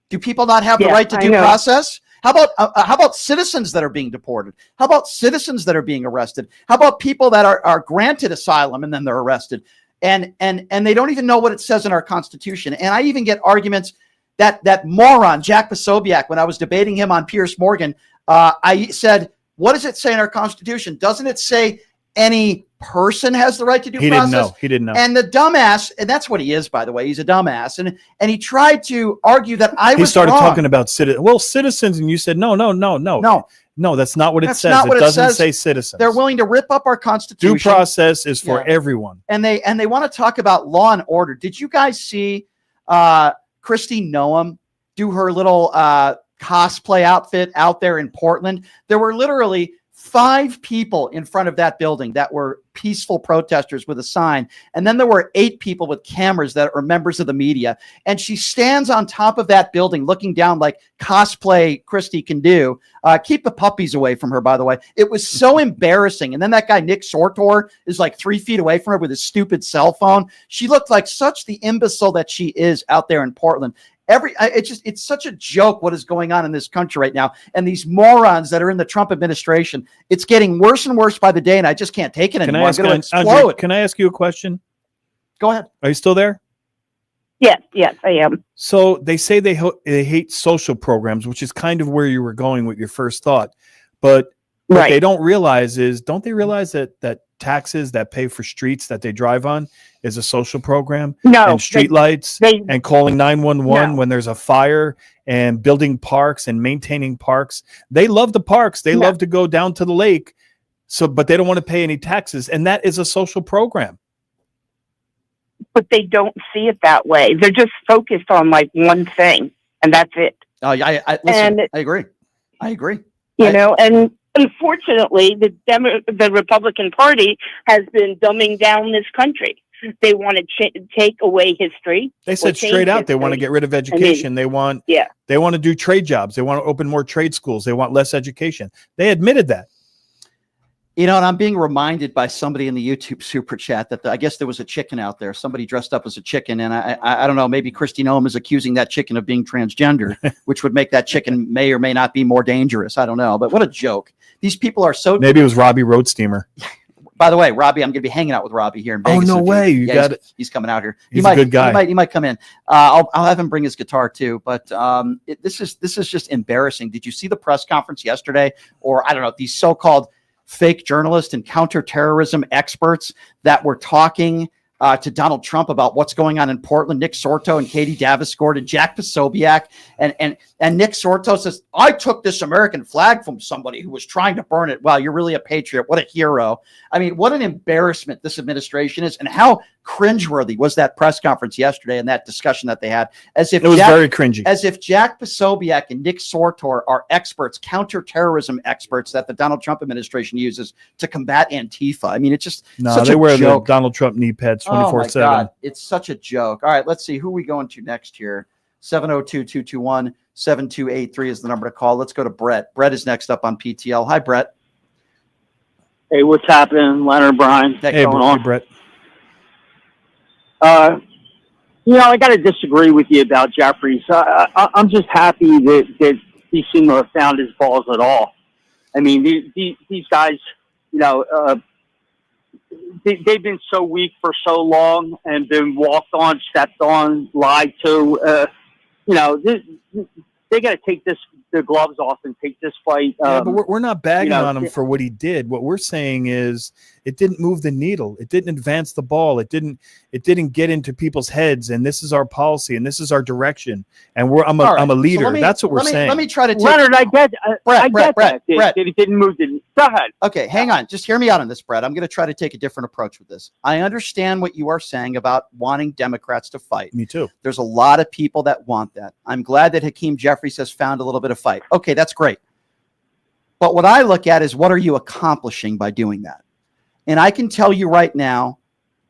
Do people not have the right to due process? How about citizens that are being deported? How about citizens that are being arrested? How about people that are granted asylum and then they're arrested? And they don't even know what it says in our Constitution. And I even get arguments. That moron, Jack Posobiec, when I was debating him on Piers Morgan, I said, what does it say in our Constitution? Doesn't it say any person has the right to due process? He didn't know. And the dumbass, and that's what he is, by the way. He's a dumbass. And he tried to argue that I was He started wrong. talking about citizens, and you said, no, that's not what it That's says. not what It it doesn't says. say citizens. They're willing to rip up our Constitution. Due process is for everyone. And they want to talk about law and order. Did you guys see Kristi Noem do her little cosplay outfit out there in Portland? There were literally 5 people in front of that building that were peaceful protesters with a sign. And then there were 8 people with cameras that are members of the media. And she stands on top of that building looking down like cosplay Kristi can do. Keep the puppies away from her, by the way. It was so embarrassing. And then that guy, Nick Sortor, is like 3 feet away from her with his stupid cell phone. She looked like such the imbecile that she is out there in Portland. It's such a joke what is going on in this country right now. And these morons that are in the Trump administration, it's getting worse and worse by the day. And I just can't take it anymore. I'm going to explode. Andrea, can I ask you a question? Go ahead. Are you still there? Yes, I am. So they say they hate social programs, which is kind of where you were going with your first thought. But what they don't realize is, don't they realize that taxes that pay for streets that they drive on is a social program? No. And street lights and calling 911 when there's a fire and building parks and maintaining parks. They love the parks. They love to go down to the lake. But they don't want to pay any taxes. And that is a social program. But they don't see it that way. They're just focused on like one thing, and that's it. Listen, I agree. You know, and unfortunately, the Republican Party has been dumbing down this country. They want to take away history. They said straight out they want to get rid of education. They want to do trade jobs. They want to open more trade schools. They want less education. They admitted that. You know, and I'm being reminded by somebody in the YouTube super chat that I guess there was a chicken out there. Somebody dressed up as a chicken. And I don't know, maybe Kristi Noem is accusing that chicken of being transgender, which would make that chicken may or may not be more dangerous. I don't know. But what a joke. These people are so. Maybe it was Robbie Roadsteamer. By the way, Robbie, I'm going to be hanging out with Robbie here in Vegas. Oh, no way. You got it. He's coming out here. He's a good guy. He might come in. I'll have him bring his guitar too. But this is just embarrassing. Did you see the press conference yesterday? Or I don't know, these so-called fake journalists and counterterrorism experts that were talking to Donald Trump about what's going on in Portland. Nick Sorto and Katie Daviscourt and Jack Posobiec. And Nick Sorto says, I took this American flag from somebody who was trying to burn it. Wow, you're really a patriot. What a hero. I mean, what an embarrassment this administration is, and how cringeworthy was that press conference yesterday and that discussion that they had. As if it was very cringy. As if Jack Posobiec and Nick Sorto are experts, counterterrorism experts that the Donald Trump administration uses to combat Antifa. I mean, it's just such they a wear joke. the Donald Trump knee pads 24/7. Oh my God, it's such a joke. All right, let's see who we going to next here. 702-221-7283 is the number to call. Let's go to Brett. Brett is next up on PTL. Hi, Brett. Hey, what's happening, Leonard, Brian? Hey, going on? Brett. I got to disagree with you about Jeffries. I'm just happy that he seemed to have found his balls at all. I mean, these guys, they've been so weak for so long and been walked on, stepped on, lied to. They got to take the gloves off and take this fight. But we're not bagging on him for what he did. What we're saying is it didn't move the needle. It didn't advance the ball. It didn't get into people's heads. And this is our policy and this is our direction. And I'm a leader. So That's what we're saying. Let me try to take Leonard, I get Brett, that it didn't move the. Go ahead. Okay, hang on. Just hear me out on this, Brett. I'm going to try to take a different approach with this. I understand what you are saying about wanting Democrats to fight. Me too. There's a lot of people that want that. I'm glad that Hakeem Jeffries has found a little bit of fight. Okay, that's great. But what I look at is what are you accomplishing by doing that? And I can tell you right now,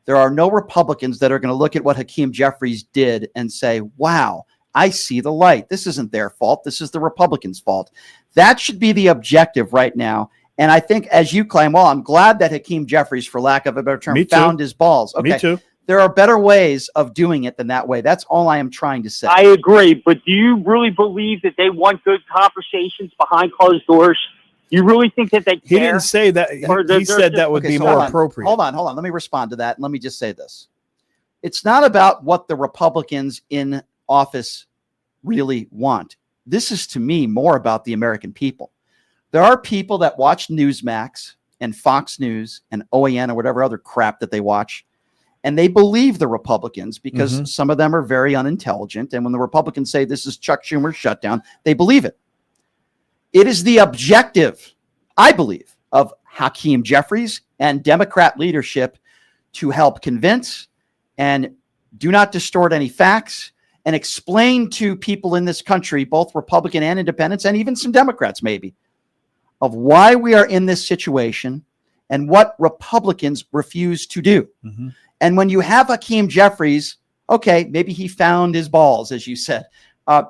there are no Republicans that are going to look at what Hakeem Jeffries did and say, wow, I see the light. This isn't their fault. This is the Republicans' fault. That should be the objective right now. And I think, as you claim, well, I'm glad that Hakeem Jeffries, for lack of a better term, found his balls. Okay. Me too. There are better ways of doing it than that way. That's all I am trying to say. I agree, but do you really believe that they want good conversations behind closed doors? You really think that they care? He didn't say that. He said that would be more appropriate. Hold on. Let me respond to that. And let me just say this. It's not about what the Republicans in office really want. This is, to me, more about the American people. There are people that watch Newsmax and Fox News and OAN or whatever other crap that they watch, and they believe the Republicans because some of them are very unintelligent. And when the Republicans say this is Chuck Schumer's shutdown, they believe it. It is the objective, I believe, of Hakeem Jeffries and Democrat leadership to help convince and do not distort any facts and explain to people in this country, both Republican and independents, and even some Democrats maybe, of why we are in this situation and what Republicans refuse to do. And when you have Hakeem Jeffries, okay, maybe he found his balls, as you said,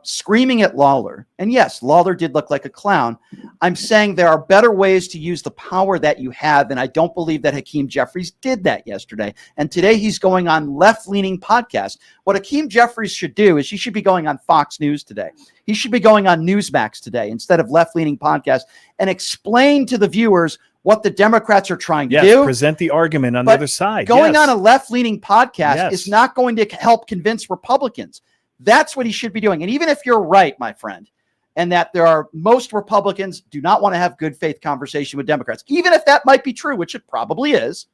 screaming at Lawler. And yes, Lawler did look like a clown. I'm saying there are better ways to use the power that you have, and I don't believe that Hakeem Jeffries did that yesterday. And today he's going on left-leaning podcasts. What Hakeem Jeffries should do is he should be going on Fox News today. He should be going on Newsmax today instead of left-leaning podcasts and explain to the viewers what the Democrats are trying to do. Present the argument on the other side. Going on a left-leaning podcast is not going to help convince Republicans. That's what he should be doing. And even if you're right, my friend, and that there are most Republicans do not want to have good faith conversation with Democrats, even if that might be true, which it probably is,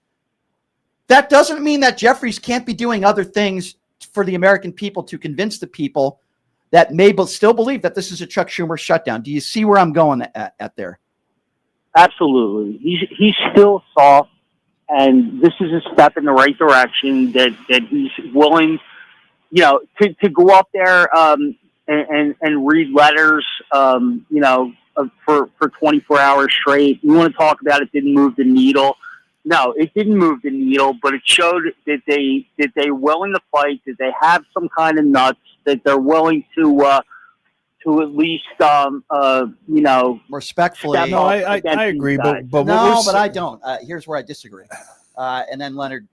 that doesn't mean that Jeffries can't be doing other things for the American people to convince the people that may still believe that this is a Chuck Schumer shutdown. Do you see where I'm going at there? Absolutely. He's still soft, and this is a step in the right direction that he's willing, to go up there and read letters, for 24 hours straight. You want to talk about it didn't move the needle. No, it didn't move the needle, but it showed that they're willing to fight, that they have some kind of nuts, that they're willing to at least, respectfully. No, I agree, but I don't. Here's where I disagree. And then Leonard,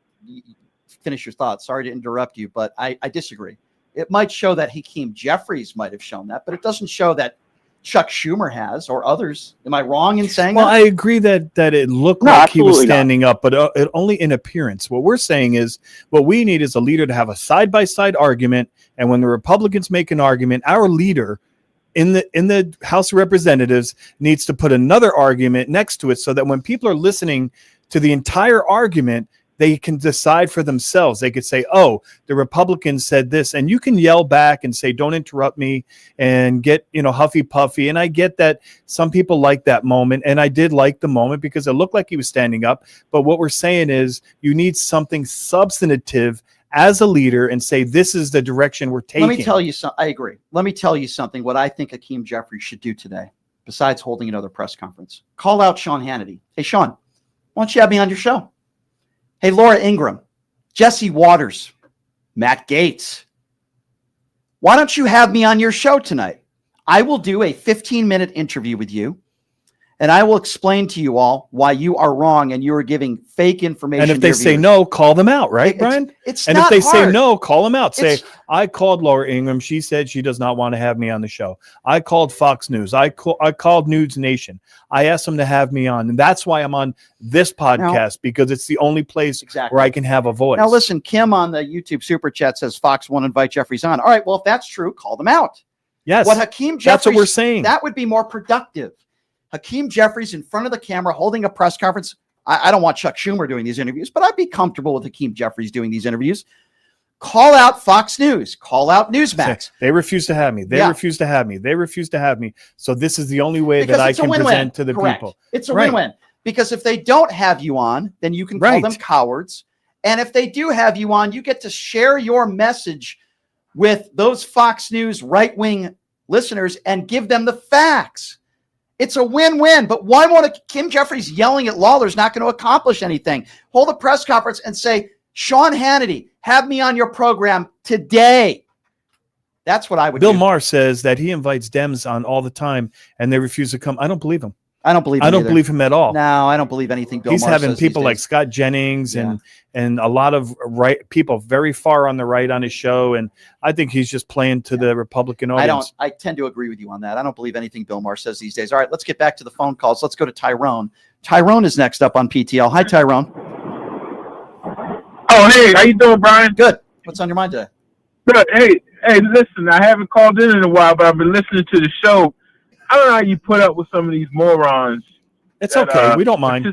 finish your thoughts. Sorry to interrupt you, but I disagree. It might show that Hakeem Jeffries might have shown that, but it doesn't show that Chuck Schumer has or others. Am I wrong in saying that? Well, I agree that it looked like he was standing up, but only in appearance. What we're saying is what we need is a leader to have a side-by-side argument, and when the Republicans make an argument, our leader in the House of Representatives needs to put another argument next to it so that when people are listening to the entire argument, they can decide for themselves. They could say, oh, the Republicans said this, and you can yell back and say, don't interrupt me, and get, huffy puffy. And I get that some people like that moment, and I did like the moment because it looked like he was standing up. But what we're saying is you need something substantive as a leader and say, this is the direction we're taking. Let me tell you something. I agree. Let me tell you something. What I think Hakeem Jeffries should do today, besides holding another press conference, call out Sean Hannity. Hey, Sean, why don't you have me on your show? Hey, Laura Ingraham, Jesse Waters, Matt Gaetz, why don't you have me on your show tonight? I will do a 15-minute interview with you, and I will explain to you all why you are wrong and you are giving fake information. And if they say no, call them out, right, Brian? It's and not if they hard. say no, call them out. Say, I called Laura Ingraham. She said she does not want to have me on the show. I called Fox News. I called News Nation. I asked them to have me on. And that's why I'm on this podcast, because it's the only place where I can have a voice. Now, listen, Kim on the YouTube Super Chat says Fox won't invite Jeffries on. All right, well, if that's true, call them out. Yes. What Hakeem Jeffries, that's what we're saying. That would be more productive. Hakeem Jeffries in front of the camera holding a press conference. I don't want Chuck Schumer doing these interviews, but I'd be comfortable with Hakeem Jeffries doing these interviews. Call out Fox News. Call out Newsmax. They refuse to have me. They refuse to have me. They refuse to have me. So this is the only way that I can present to the people. It's a win-win. Because if they don't have you on, then you can call them cowards. And if they do have you on, you get to share your message with those Fox News right-wing listeners and give them the facts. It's a win-win, but why won't Kim Jeffries yelling at Lawler is not going to accomplish anything? Hold a press conference and say, Sean Hannity, have me on your program today. That's what I would do. Bill Maher says that he invites Dems on all the time and they refuse to come. I don't believe him. I don't believe him. I don't believe him at all. No, I don't believe anything Bill He's Maher having says people these like days. Scott Jennings and a lot of people very far on the right on his show, and I think he's just playing to the Republican audience. I tend to agree with you on that. I don't believe anything Bill Maher says these days. All right, let's get back to the phone calls. Let's go to Tyrone. Tyrone is next up on PTL. Hi, Tyrone. Oh, hey, how you doing, Brian? Good. What's on your mind today? Good. Hey, listen, I haven't called in a while, but I've been listening to the show. I don't know how you put up with some of these morons. It's okay. We don't mind.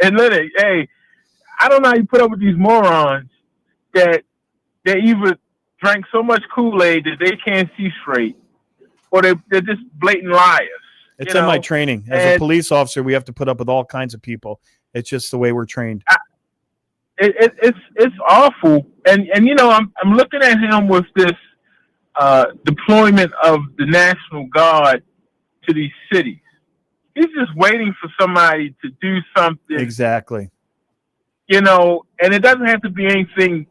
And Lenny, hey, I don't know how you put up with these morons that they either drank so much Kool-Aid that they can't see straight, or they're just blatant liars. It's in my training. As a police officer, we have to put up with all kinds of people. It's just the way we're trained. It's awful. And I'm looking at him with this deployment of the National Guard to these cities. He's just waiting for somebody to do something. Exactly. And it doesn't have to be anything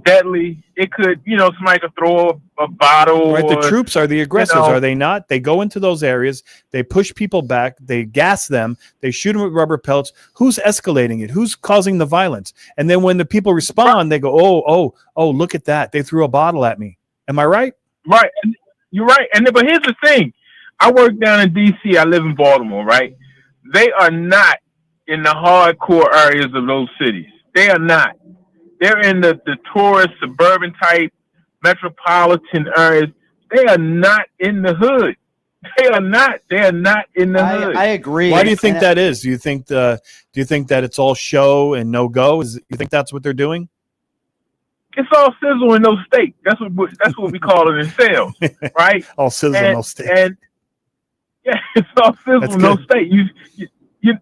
deadly. It could, somebody could throw a bottle. Right, or, the troops are the aggressors, are they not? They go into those areas, they push people back, they gas them, they shoot them with rubber pellets. Who's escalating it? Who's causing the violence? And then when the people respond, they go, oh, look at that. They threw a bottle at me. Am I right? Right. You're right. But here's the thing. I work down in D.C. I live in Baltimore, right? They are not in the hardcore areas of those cities. They are not. They're in the tourist, suburban type, metropolitan areas. They are not in the hood. They are not in the hood. I agree. Why do you think that is? Do you think that it's all show and no go? You think that's what they're doing? It's all sizzle and no steak. That's what we call it in sales, right? All sizzle, no steak. And yeah, it's all sizzle, no steak.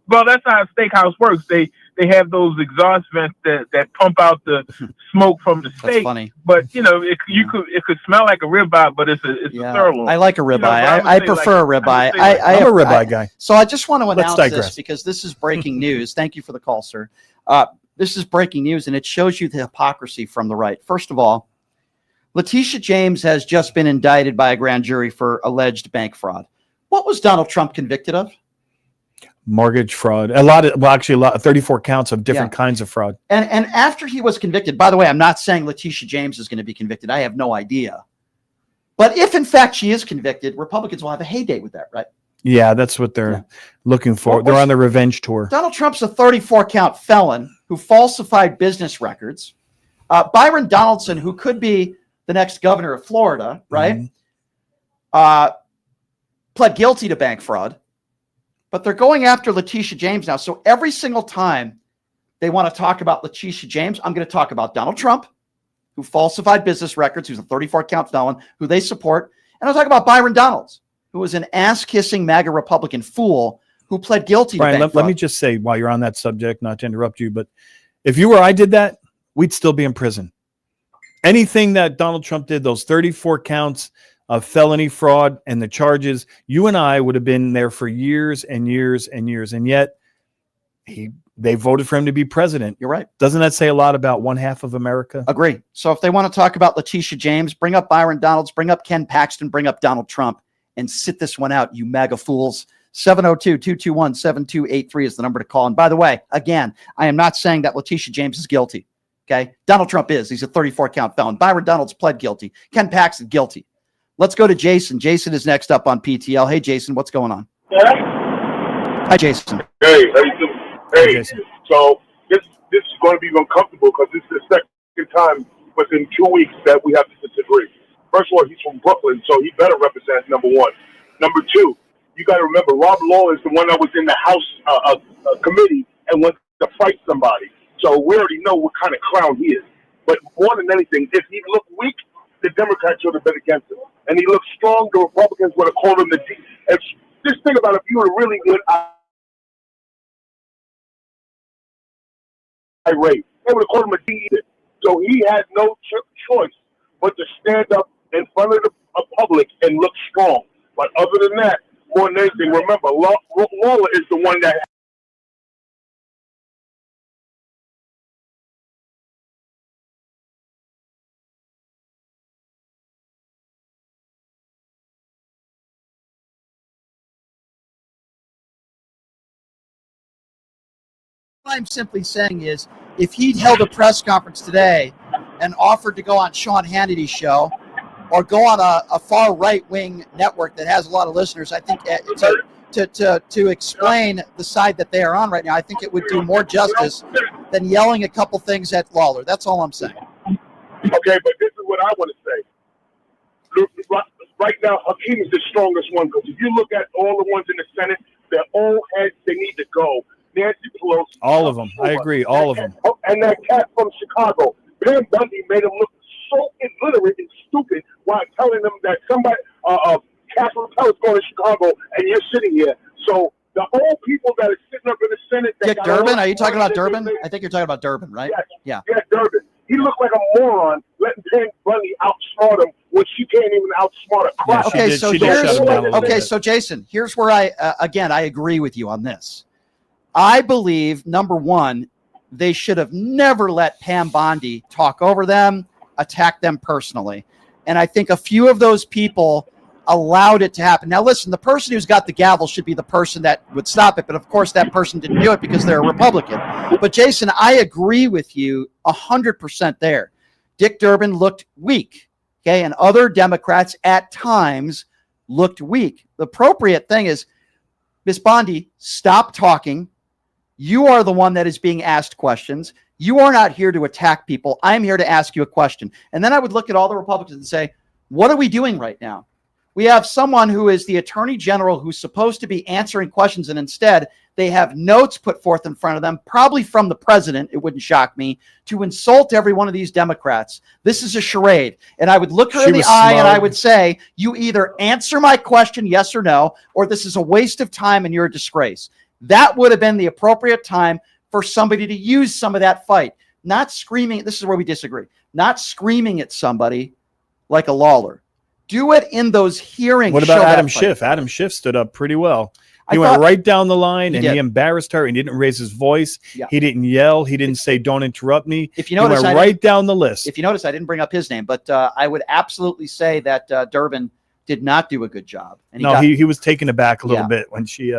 Well, that's how a steakhouse works. They have those exhaust vents that pump out the smoke from the steak. That's funny. But it could smell like a ribeye, but it's a sirloin. I like a ribeye. I prefer a ribeye. I'm a ribeye guy. So I just want to announce digress. this because this is breaking news. Thank you for the call, sir. This is breaking news, and it shows you the hypocrisy from the right. First of all, Letitia James has just been indicted by a grand jury for alleged bank fraud. What was Donald Trump convicted of? Mortgage fraud. 34 counts of different kinds of fraud. And after he was convicted, by the way, I'm not saying Letitia James is going to be convicted. I have no idea. But if in fact she is convicted, Republicans will have a heyday with that, right? Yeah, that's what they're looking for. They're on the revenge tour. Donald Trump's a 34-count felon who falsified business records. Byron Donaldson, who could be the next governor of Florida, right? Pled guilty to bank fraud. But they're going after Letitia James now. So every single time They want to talk about Letitia James. I'm going to talk about Donald Trump, who falsified business records, who's a 34-count felon, who they support. And I'll talk about Byron Donalds, who was an ass-kissing MAGA Republican fool who pled guilty to bank Brian, fraud. let me just say, while you're on that subject, not to interrupt you, but if you or I did that, we'd still be in prison. Anything that Donald Trump did, those 34 counts of felony fraud and the charges, you and I would have been there for years and years and years. And yet they voted for him to be president. You're right. Doesn't that say a lot about one half of America? Agree. So if they want to talk about Letitia James, bring up Byron Donalds, bring up Ken Paxton, bring up Donald Trump, and sit this one out, you MAGA fools. 702-221-7283 is the number to call. And by the way, again, I am not saying that Letitia James is guilty. Okay. Donald Trump is. He's a 34-count felon. Byron Donalds pled guilty. Ken Paxton guilty. Let's go to Jason. Jason is next up on PTL. Hey, Jason, what's going on? Hi, Jason. Hey, how you doing? Hey, Jason. so this is going to be uncomfortable because this is the second time within 2 weeks that we have to disagree. First of all, he's from Brooklyn, so he better represent number one. Number two, you got to remember, Rob Lawler is the one that was in the House committee and went to fight somebody. So we already know what kind of clown he is. But more than anything, if he looked weak, the Democrats would have been against him. And he looked strong, the Republicans would have called him the D. Just think about if you would have really went irate. They would have called him a D. So he had no choice but to stand up in front of the public and look strong. But other than that, more than anything, remember, Lawler is the one that What I'm simply saying is, if he'd held a press conference today and offered to go on Sean Hannity's show or go on a far right-wing network that has a lot of listeners, I think to explain the side that they are on right now, I think it would do more justice than yelling a couple things at Lawler. That's all I'm saying. Okay, but this is what I want to say. Look, right now, Hakeem is the strongest one because if you look at all the ones in the Senate, they're all heads. They need to go. Nancy Pelosi. All of them. I agree. All of them. And that cat from Chicago, Pam Bundy, made him look so illiterate and stupid while telling them that somebody, Catherine Pell is going to Chicago and you're sitting here. So the old people that are sitting up in the Senate. Dick Durbin? Are you talking about Durbin? I think you're talking about Durbin, right? Yes. Yeah, Durbin. He looked like a moron letting Pam Bundy outsmart him when she can't even outsmart a crowd. So Jason, here's where I agree with you on this. I believe, number one, they should have never let Pam Bondi talk over them, attack them personally. And I think a few of those people allowed it to happen. Now, listen, the person who's got the gavel should be the person that would stop it. But, of course, that person didn't do it because they're a Republican. But, Jason, I agree with you 100% there. Dick Durbin looked weak, okay, and other Democrats at times looked weak. The appropriate thing is, Ms. Bondi, stop talking. You are the one that is being asked questions. You are not here to attack people. I'm here to ask you a question. And then I would look at all the Republicans and say, what are we doing right now? We have someone who is the attorney general who's supposed to be answering questions, and instead they have notes put forth in front of them, probably from the president, it wouldn't shock me, to insult every one of these Democrats. This is a charade. And I would look her in the eye and I would say, you either answer my question, yes or no, or this is a waste of time and you're a disgrace. That would have been the appropriate time for somebody to use some of that fight, not screaming. This is where we disagree. Not screaming at somebody like a Lawler. Do it in those hearings. What about Adam Schiff? Adam Schiff stood up pretty well. He went right down the line and he embarrassed her and he didn't raise his voice. Yeah. He didn't yell. He didn't say, don't interrupt me. If you notice, he went right down the list. If you notice, I didn't bring up his name, but I would absolutely say that Durbin did not do a good job. And he was taken aback a little bit when she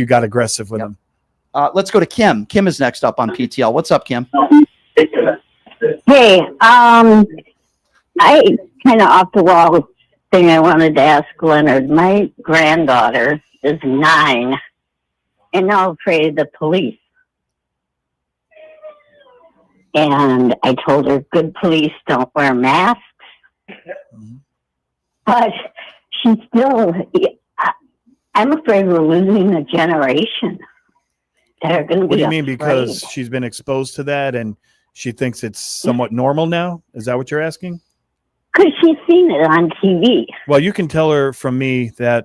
got aggressive with him. Let's go to Kim. Kim is next up on PTL. What's up, Kim? Hey, I kind of off the wall thing I wanted to ask Leonard. My granddaughter is 9 and now afraid of the police. And I told her good police don't wear masks. But she's still, I'm afraid we're losing a generation. that are going to be What do you mean? Because afraid. she's been exposed to that and she thinks it's somewhat normal now? Is that what you're asking? Because she's seen it on TV. Well, you can tell her from me that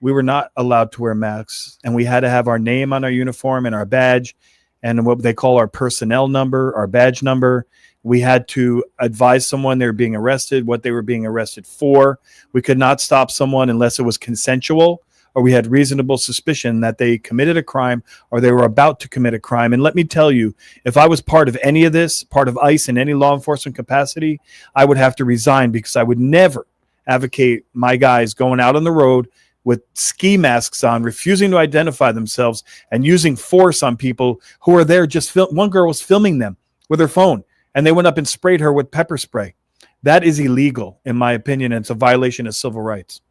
we were not allowed to wear masks, and we had to have our name on our uniform and our badge and what they call our personnel number, our badge number. We had to advise someone they were being arrested, what they were being arrested for. We could not stop someone unless it was consensual or we had reasonable suspicion that they committed a crime or they were about to commit a crime. And let me tell you, if I was part of any of this, part of ICE in any law enforcement capacity, I would have to resign because I would never advocate my guys going out on the road with ski masks on, refusing to identify themselves and using force on people who are there. One girl was filming them with her phone and they went up and sprayed her with pepper spray. That is illegal, in my opinion, and it's a violation of civil rights.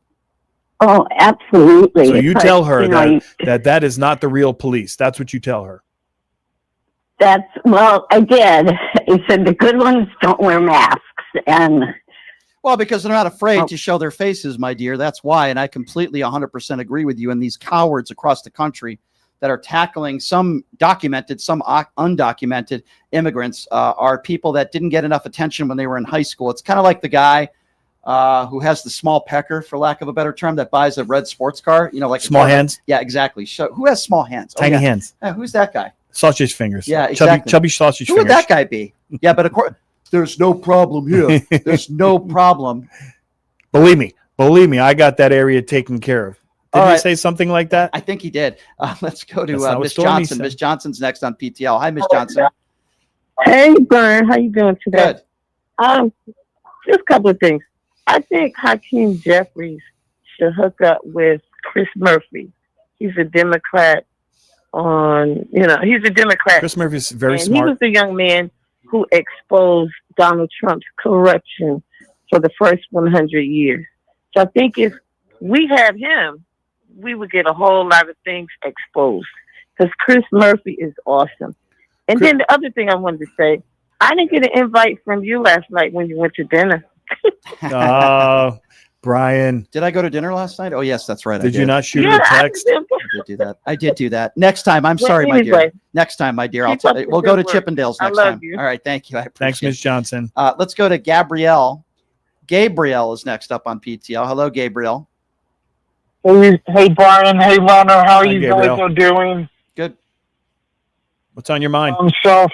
Oh, absolutely. So you But, tell her you know, that is not the real police. That's what you tell her. well, I did. He said the good ones don't wear masks. And well, because they're not afraid to show their faces, my dear. That's why. And I completely 100% agree with you. And these cowards across the country that are tackling some documented, some undocumented immigrants are people that didn't get enough attention when they were in high school. It's kind of like the guy who has the small pecker, for lack of a better term, that buys a red sports car, you know, like small hands. Yeah, exactly. So who has small hands? Tiny hands. Who's that guy? Sausage fingers. Yeah, exactly. Chubby sausage Who fingers. would that guy be? Yeah, but of course, there's no problem here. There's no problem. Believe me, I got that area taken care of. Did he say something like that? I think he did. Let's go That's to not what Miss Stormy Johnson. said. Miss Johnson's next on PTL. Hi, Miss Johnson. Hey, Brian, how you doing today? Good. Just a couple of things. I think Hakeem Jeffries should hook up with Chris Murphy. He's a Democrat he's a Democrat. Chris Murphy's very and smart. He was the young man who exposed Donald Trump's corruption for the first 100 years. So I think if we had him, we would get a whole lot of things exposed because Chris Murphy is awesome. And then the other thing I wanted to say, I didn't get an invite from you last night when you went to dinner. Brian. Did I go to dinner last night? Oh, yes, that's right. Did you not shoot her a text? I did do that. Next time. I'm sorry, my dear. anyway. Next time, my dear. Keep up the We'll go to good work. Chippendales I next love time. you. All right. Thank you. I appreciate Thanks, Miss Johnson. Let's go to Gabrielle. Gabrielle is next up on PTL. Hello, Gabrielle. Hey, Brian. Hey, Lawler. How are you Gabrielle. guys doing? Good. What's on your mind? So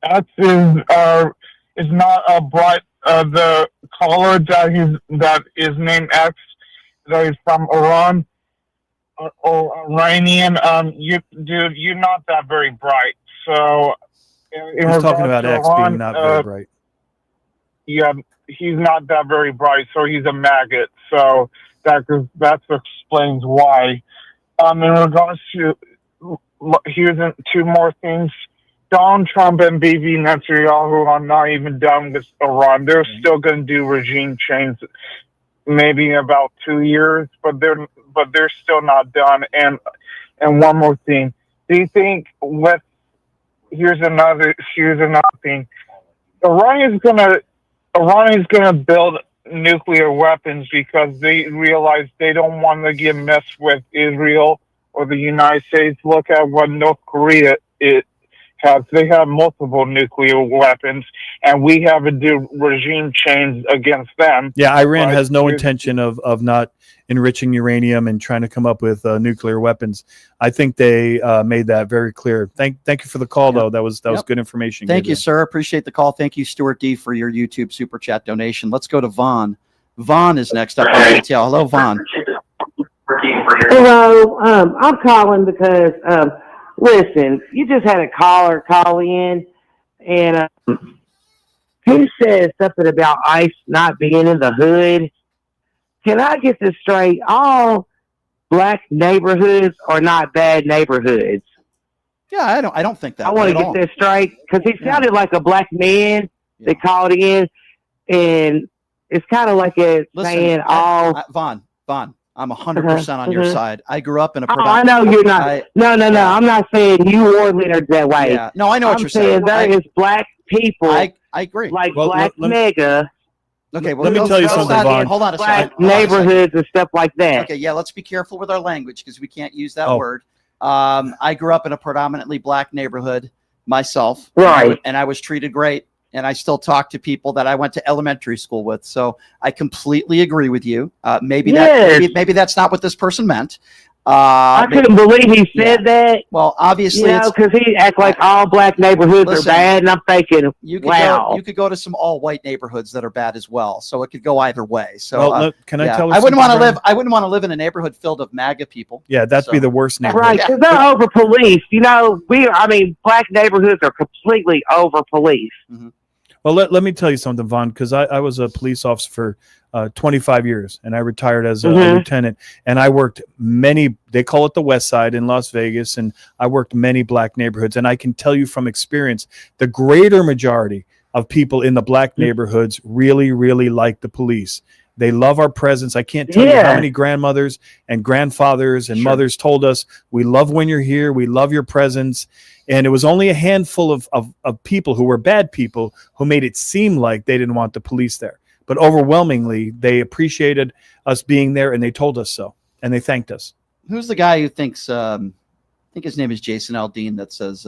X is not a bright. The caller that is named X, that is from Iran or Iranian. You're not that very bright. So He's talking about X being not very bright. Yeah, he's not that very bright, so he's a maggot. So that explains why. In regards to, here's two more things. Donald Trump and Bibi Netanyahu are not even done with Iran. They're still going to do regime change, maybe in about 2 years, but they're still not done. And one more thing, do you think here's another thing. Iran is gonna build nuclear weapons because they realize they don't want to get messed with Israel or the United States. Look at what North Korea has. They have multiple nuclear weapons, and we have to do regime change against them. Yeah, Iran has no intention of not enriching uranium and trying to come up with nuclear weapons. I think they made that very clear. Thank you for the call, though. That was good information. Thank you, Gabriel. sir. Appreciate the call. Thank you, Stuart D, for your YouTube Super Chat donation. Let's go to Vaughn. Vaughn is next up on PTL. Hello, Vaughn. Hello. I'm calling because, listen, you just had a caller call in, and he said something about ICE not being in the hood. Can I get this straight? All black neighborhoods are not bad neighborhoods. Yeah, I don't think that. I want to get this straight because he sounded like a black man that called in, and it's kind of like saying all. Vaughn, I'm 100% on your side. I grew up in a. I know you're not. No. I'm not saying you or Leonard that way. Yeah. No, I know what you're saying. There is black people. I agree. Like Black Mega. Okay, well, let me tell you something, Vaughn. Hold on a Black second. neighborhoods and stuff like that. Okay, yeah, let's be careful with our language because we can't use that Oh. word. I grew up in a predominantly black neighborhood myself. Right. And I was treated great. And I still talk to people that I went to elementary school with. So I completely agree with you. Maybe that's not what this person meant. I couldn't believe he said that. Well, obviously, because he act like all black neighborhoods are bad, and I'm thinking, wow. You could go to some all white neighborhoods that are bad as well. So it could go either way. So Well, look, can I tell her I wouldn't want to something, live. I wouldn't want to live in a neighborhood filled of MAGA people. Yeah, that'd be the worst neighborhood. Right, because they're over policed. You know, black neighborhoods are completely over policed. Mm-hmm. Well, let me tell you something, Vaughn, because I was a police officer for 25 years, and I retired as a lieutenant, and I worked many, they call it the West Side in Las Vegas, and I worked many black neighborhoods, and I can tell you from experience, the greater majority of people in the black neighborhoods really, really like the police. They love our presence. I can't tell you how many grandmothers and grandfathers and mothers told us, we love when you're here, we love your presence. And it was only a handful of people who were bad people who made it seem like they didn't want the police there. But overwhelmingly, they appreciated us being there, and they told us so, and they thanked us. Who's the guy who thinks, I think his name is Jason Aldean, that says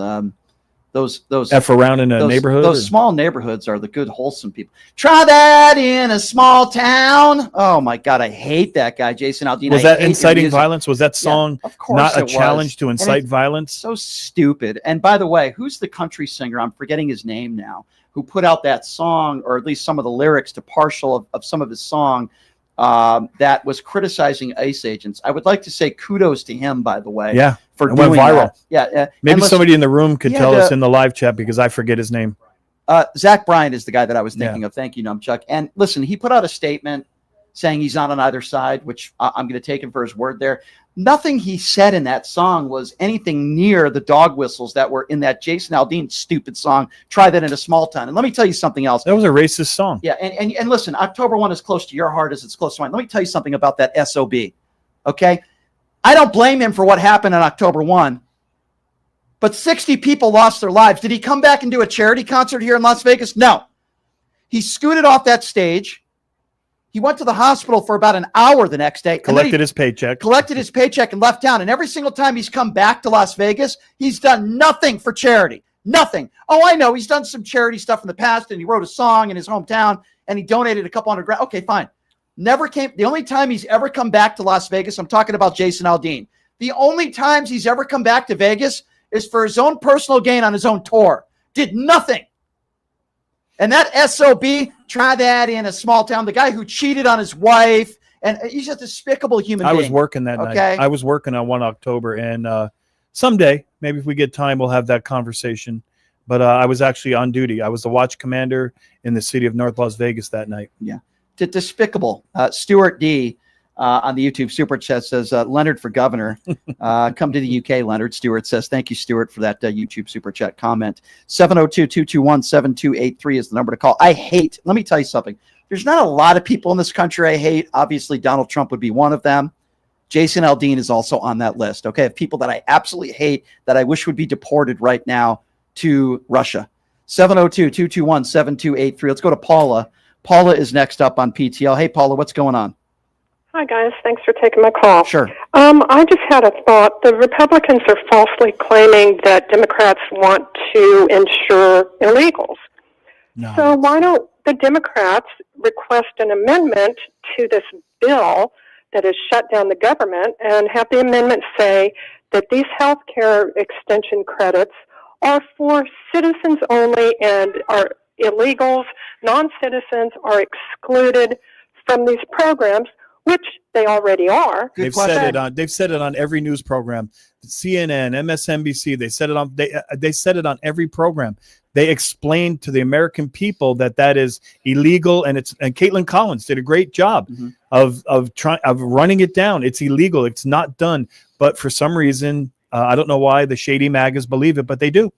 those F around in a neighborhood? Those small neighborhoods are the good, wholesome people. Try that in a small town. Oh, my God, I hate that guy, Jason Aldean. Was that inciting violence? Was that song of course not a it challenge was. to incite violence? So stupid. And by the way, who's the country singer? I'm forgetting his name now, who put out that song, or at least some of the lyrics to partial of some of his song that was criticizing ICE agents. I would like to say kudos to him, by the way. Yeah, for it doing went viral. that. Yeah, Maybe somebody in the room could tell us in the live chat, because I forget his name. Zach Bryant is the guy that I was thinking of. Thank you, Numchuck. And listen, he put out a statement saying he's not on either side, which I'm going to take him for his word there. Nothing he said in that song was anything near the dog whistles that were in that Jason Aldean stupid song, Try That in a Small Town. And let me tell you something else. That was a racist song. Yeah, and listen, October 1 is close to your heart as it's close to mine. Let me tell you something about that SOB, okay? I don't blame him for what happened on October 1, but 60 people lost their lives. Did he come back and do a charity concert here in Las Vegas? No. He scooted off that stage. He went to the hospital for about an hour the next day. Collected his paycheck. Collected his paycheck and left town. And every single time he's come back to Las Vegas, he's done nothing for charity. Nothing. Oh, I know. He's done some charity stuff in the past, and he wrote a song in his hometown, and he donated a couple $100,000. Okay, fine. Never came. The only time he's ever come back to Las Vegas, I'm talking about Jason Aldean. The only times he's ever come back to Vegas is for his own personal gain on his own tour. Did nothing. And that SOB, try that in a small town. The guy who cheated on his wife, and he's a despicable human being. I was working that night. I was working on 1 October, and someday, maybe if we get time, we'll have that conversation. But I was actually on duty. I was the watch commander in the city of North Las Vegas that night. Yeah, despicable. Stuart D. On the YouTube super chat says, Leonard for governor. Come to the UK, Leonard. Stuart says, thank you, Stuart, for that YouTube super chat comment. 702-221-7283 is the number to call. Let me tell you something. There's not a lot of people in this country I hate. Obviously, Donald Trump would be one of them. Jason Aldean is also on that list, okay, of people that I absolutely hate that I wish would be deported right now to Russia. 702-221-7283. Let's go to Paula. Paula is next up on PTL. Hey, Paula, what's going on? Hi, guys. Thanks for taking my call. Sure. I just had a thought. The Republicans are falsely claiming that Democrats want to insure illegals. No. So why don't the Democrats request an amendment to this bill that has shut down the government and have the amendment say that these health care extension credits are for citizens only and are illegals, non-citizens are excluded from these programs, which they already are. They've said it on every news program, CNN, MSNBC. They said it on they said it on every program. They explained to the American people that is illegal, and Caitlin Collins did a great job of running it down. It's illegal. It's not done. But for some reason, I don't know why the shady MAGAs believe it, but they do.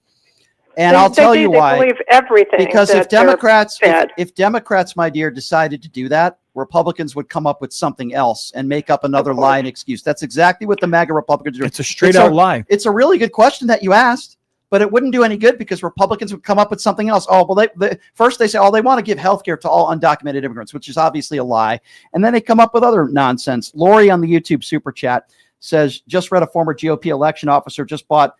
And I'll tell you why. They believe everything. Because if Democrats, my dear, decided to do that, Republicans would come up with something else and make up another lie and excuse. That's exactly what the MAGA Republicans do. It's a straight out lie. It's a really good question that you asked. but it wouldn't do any good because Republicans would come up with something else. Oh, well, first they say, oh, they want to give health care to all undocumented immigrants, which is obviously a lie. And then they come up with other nonsense. Lori on the YouTube super chat says, just read a former GOP election officer just bought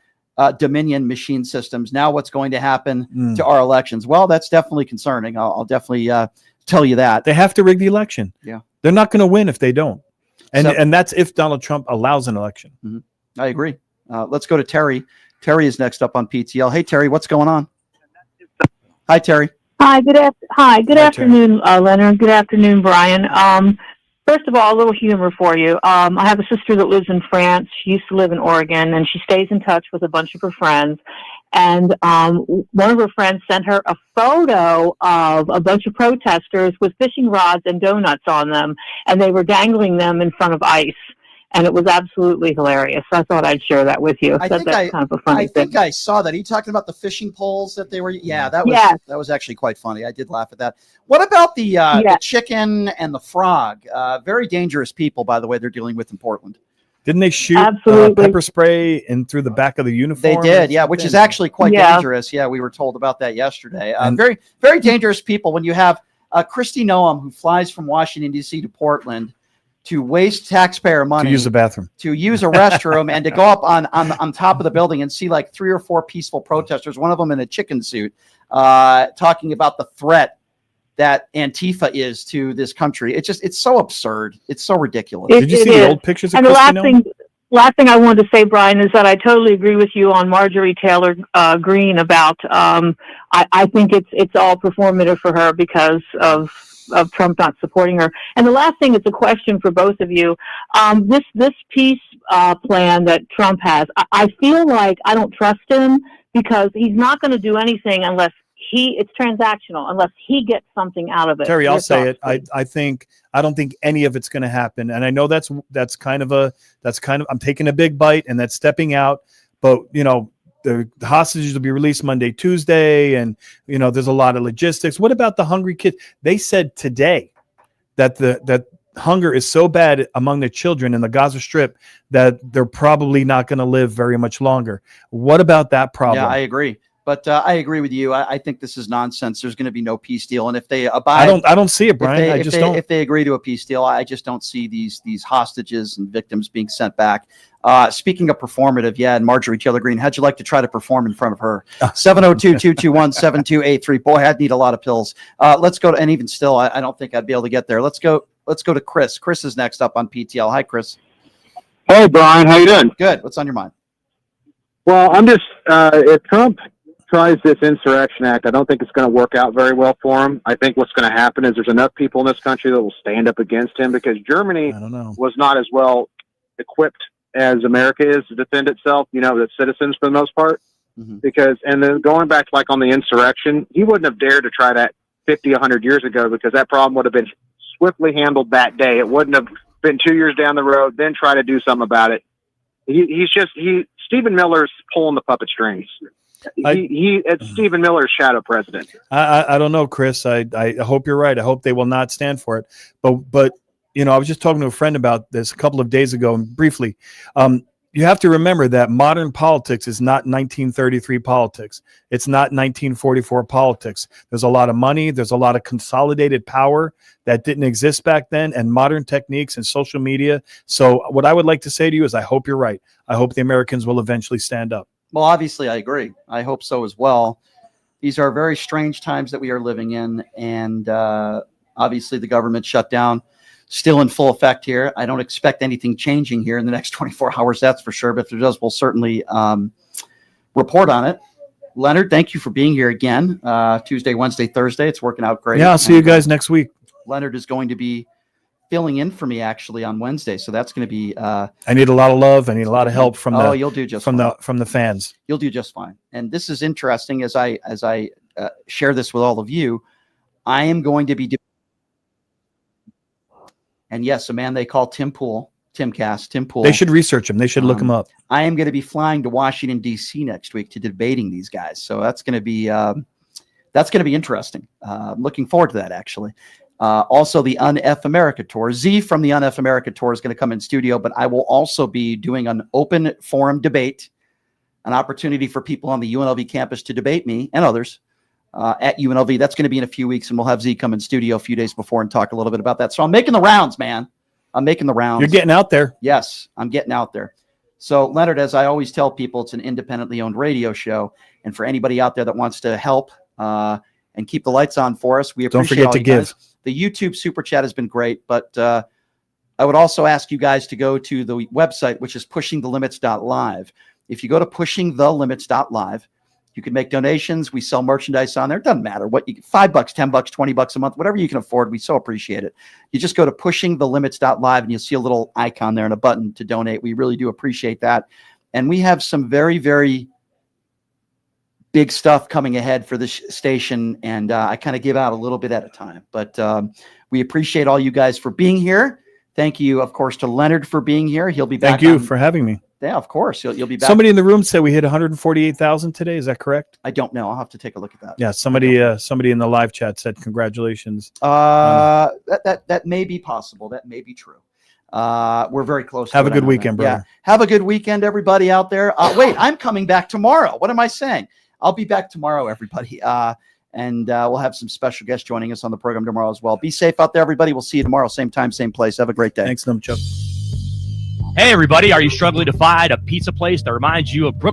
Dominion machine systems. Now what's going to happen to our elections? Well, that's definitely concerning. I'll definitely tell you that. They have to rig the election. Yeah. They're not going to win if they don't. And that's if Donald Trump allows an election. I agree. Let's go to Terry. Terry is next up on PTL. Hey, Terry, what's going on? Hi, Terry. Hi, good afternoon, Leonard. Good afternoon, Brian. First of all, a little humor for you. I have a sister that lives in France. She used to live in Oregon, and she stays in touch with a bunch of her friends. And one of her friends sent her a photo of a bunch of protesters with fishing rods and donuts on them, and they were dangling them in front of ICE. And it was absolutely hilarious. So I thought I'd share that with you. That's kind of a funny thing. I think I saw that. Are you talking about the fishing poles that they were? Yeah, that was actually quite funny. I did laugh at that. What about the chicken and the frog? Very dangerous people, by the way, they're dealing with in Portland. Didn't they shoot pepper spray in through the back of the uniform? They did, yeah, which is actually quite dangerous. Yeah, we were told about that yesterday. Very, very dangerous people when you have Kristi Noem, who flies from Washington, D.C. to Portland to waste taxpayer money to use the bathroom, to use a restroom, and to go up on top of the building and see like 3 or 4 peaceful protesters, one of them in a chicken suit, talking about the threat that Antifa is to this country. It's so absurd. It's so ridiculous. Did you see the old pictures of and the Kristi last thing I wanted to say, Brian, is that I totally agree with you on Marjorie Taylor Greene about I think it's all performative for her because of Trump not supporting her. And the last thing, it's a question for both of you. This peace plan that Trump has, I feel like I don't trust him because he's not going to do anything unless it's transactional, unless he gets something out of it. Terry, I'll say it. I don't think any of it's going to happen. And I know that's kind of I'm taking a big bite and that's stepping out, but the hostages will be released Monday, Tuesday, and there's a lot of logistics. What about the hungry kids? They said today that that hunger is so bad among the children in the Gaza Strip that they're probably not going to live very much longer. What about that problem? Yeah, I agree. But I agree with you. I think this is nonsense. There's going to be no peace deal, and if they abide, I don't see it, Brian. If they agree to a peace deal, I just don't see these hostages and victims being sent back. Speaking of performative, and Marjorie Taylor Greene, how'd you like to try to perform in front of her? 702-221-7283. Boy, I'd need a lot of pills. Let's go to, and even still, I don't think I'd be able to get there. Let's go to Chris. Chris is next up on PTL. Hi, Chris. Hey, Brian. How you doing? Good. What's on your mind? Well, I'm just if Trump tries this insurrection act, I don't think it's going to work out very well for him. I think what's going to happen is there's enough people in this country that will stand up against him because Germany was not as well equipped as America is to defend itself, the citizens for the most part. Because, and then going back to on the insurrection, he wouldn't have dared to try that 50, 100 years ago because that problem would have been swiftly handled that day. It wouldn't have been 2 years down the road, then try to do something about it. Stephen Miller's pulling the puppet strings. It's Stephen Miller's shadow president. I don't know, Chris. I hope you're right. I hope they will not stand for it. But I was just talking to a friend about this a couple of days ago, and briefly, you have to remember that modern politics is not 1933 politics. It's not 1944 politics. There's a lot of money. There's a lot of consolidated power that didn't exist back then, and modern techniques and social media. So what I would like to say to you is I hope you're right. I hope the Americans will eventually stand up. Well, obviously, I agree. I hope so as well. These are very strange times that we are living in, and obviously the government shutdown still in full effect here. I don't expect anything changing here in the next 24 hours, that's for sure. But if there does, we'll certainly report on it. Leonard, thank you for being here again. Tuesday, Wednesday, Thursday. It's working out great. Yeah, I'll see you guys next week. Leonard is going to be filling in for me actually on Wednesday, so that's going to be. I need a lot of love. I need a lot of help from the. You'll do just from fine. the fans. You'll do just fine. And this is interesting as I share this with all of you. I am going to be. And yes, a man they call Tim Pool. Tim Pool. They should research him. They should look him up. I am going to be flying to Washington D.C. next week to debating these guys. So that's going to be interesting. Looking forward to that actually. Also, the Un-F America tour. Z from the Un-F America tour is going to come in studio, but I will also be doing an open forum debate an opportunity for people on the UNLV campus to debate me and others at UNLV. That's going to be in a few weeks, and we'll have Z come in studio a few days before and talk a little bit about that. So I'm making the rounds, man. I'm making the rounds. You're getting out there. Yes, I'm getting out there. So, Leonard, as I always tell people, it's an independently owned radio show. And for anybody out there that wants to help and keep the lights on for us, we appreciate Don't forget all to you give. guys. The YouTube Super Chat has been great, but I would also ask you guys to go to the website, which is pushingthelimits.live. If you go to pushingthelimits.live, you can make donations. We sell merchandise on there. It doesn't matter what you get, $5, $10, $20 a month, whatever you can afford. We so appreciate it. You just go to pushingthelimits.live and you'll see a little icon there and a button to donate. We really do appreciate that. And we have some very, very big stuff coming ahead for this station. And I kind of give out a little bit at a time, but we appreciate all you guys for being here. Thank you, of course, to Leonard for being here. He'll be back. Thank you for having me. Yeah, of course. You'll be back. Somebody in the room said we hit 148,000 today. Is that correct? I don't know. I'll have to take a look at that. Yeah, somebody in the live chat said congratulations. That may be possible. That may be true. We're very close. Have a good weekend, brother. Yeah. Have a good weekend, everybody out there. Wait, I'm coming back tomorrow. What am I saying? I'll be back tomorrow, everybody. And we'll have some special guests joining us on the program tomorrow as well. Be safe out there, everybody. We'll see you tomorrow, same time, same place. Have a great day. Thanks, Chuck. Hey, everybody. Are you struggling to find a pizza place that reminds you of Brooklyn?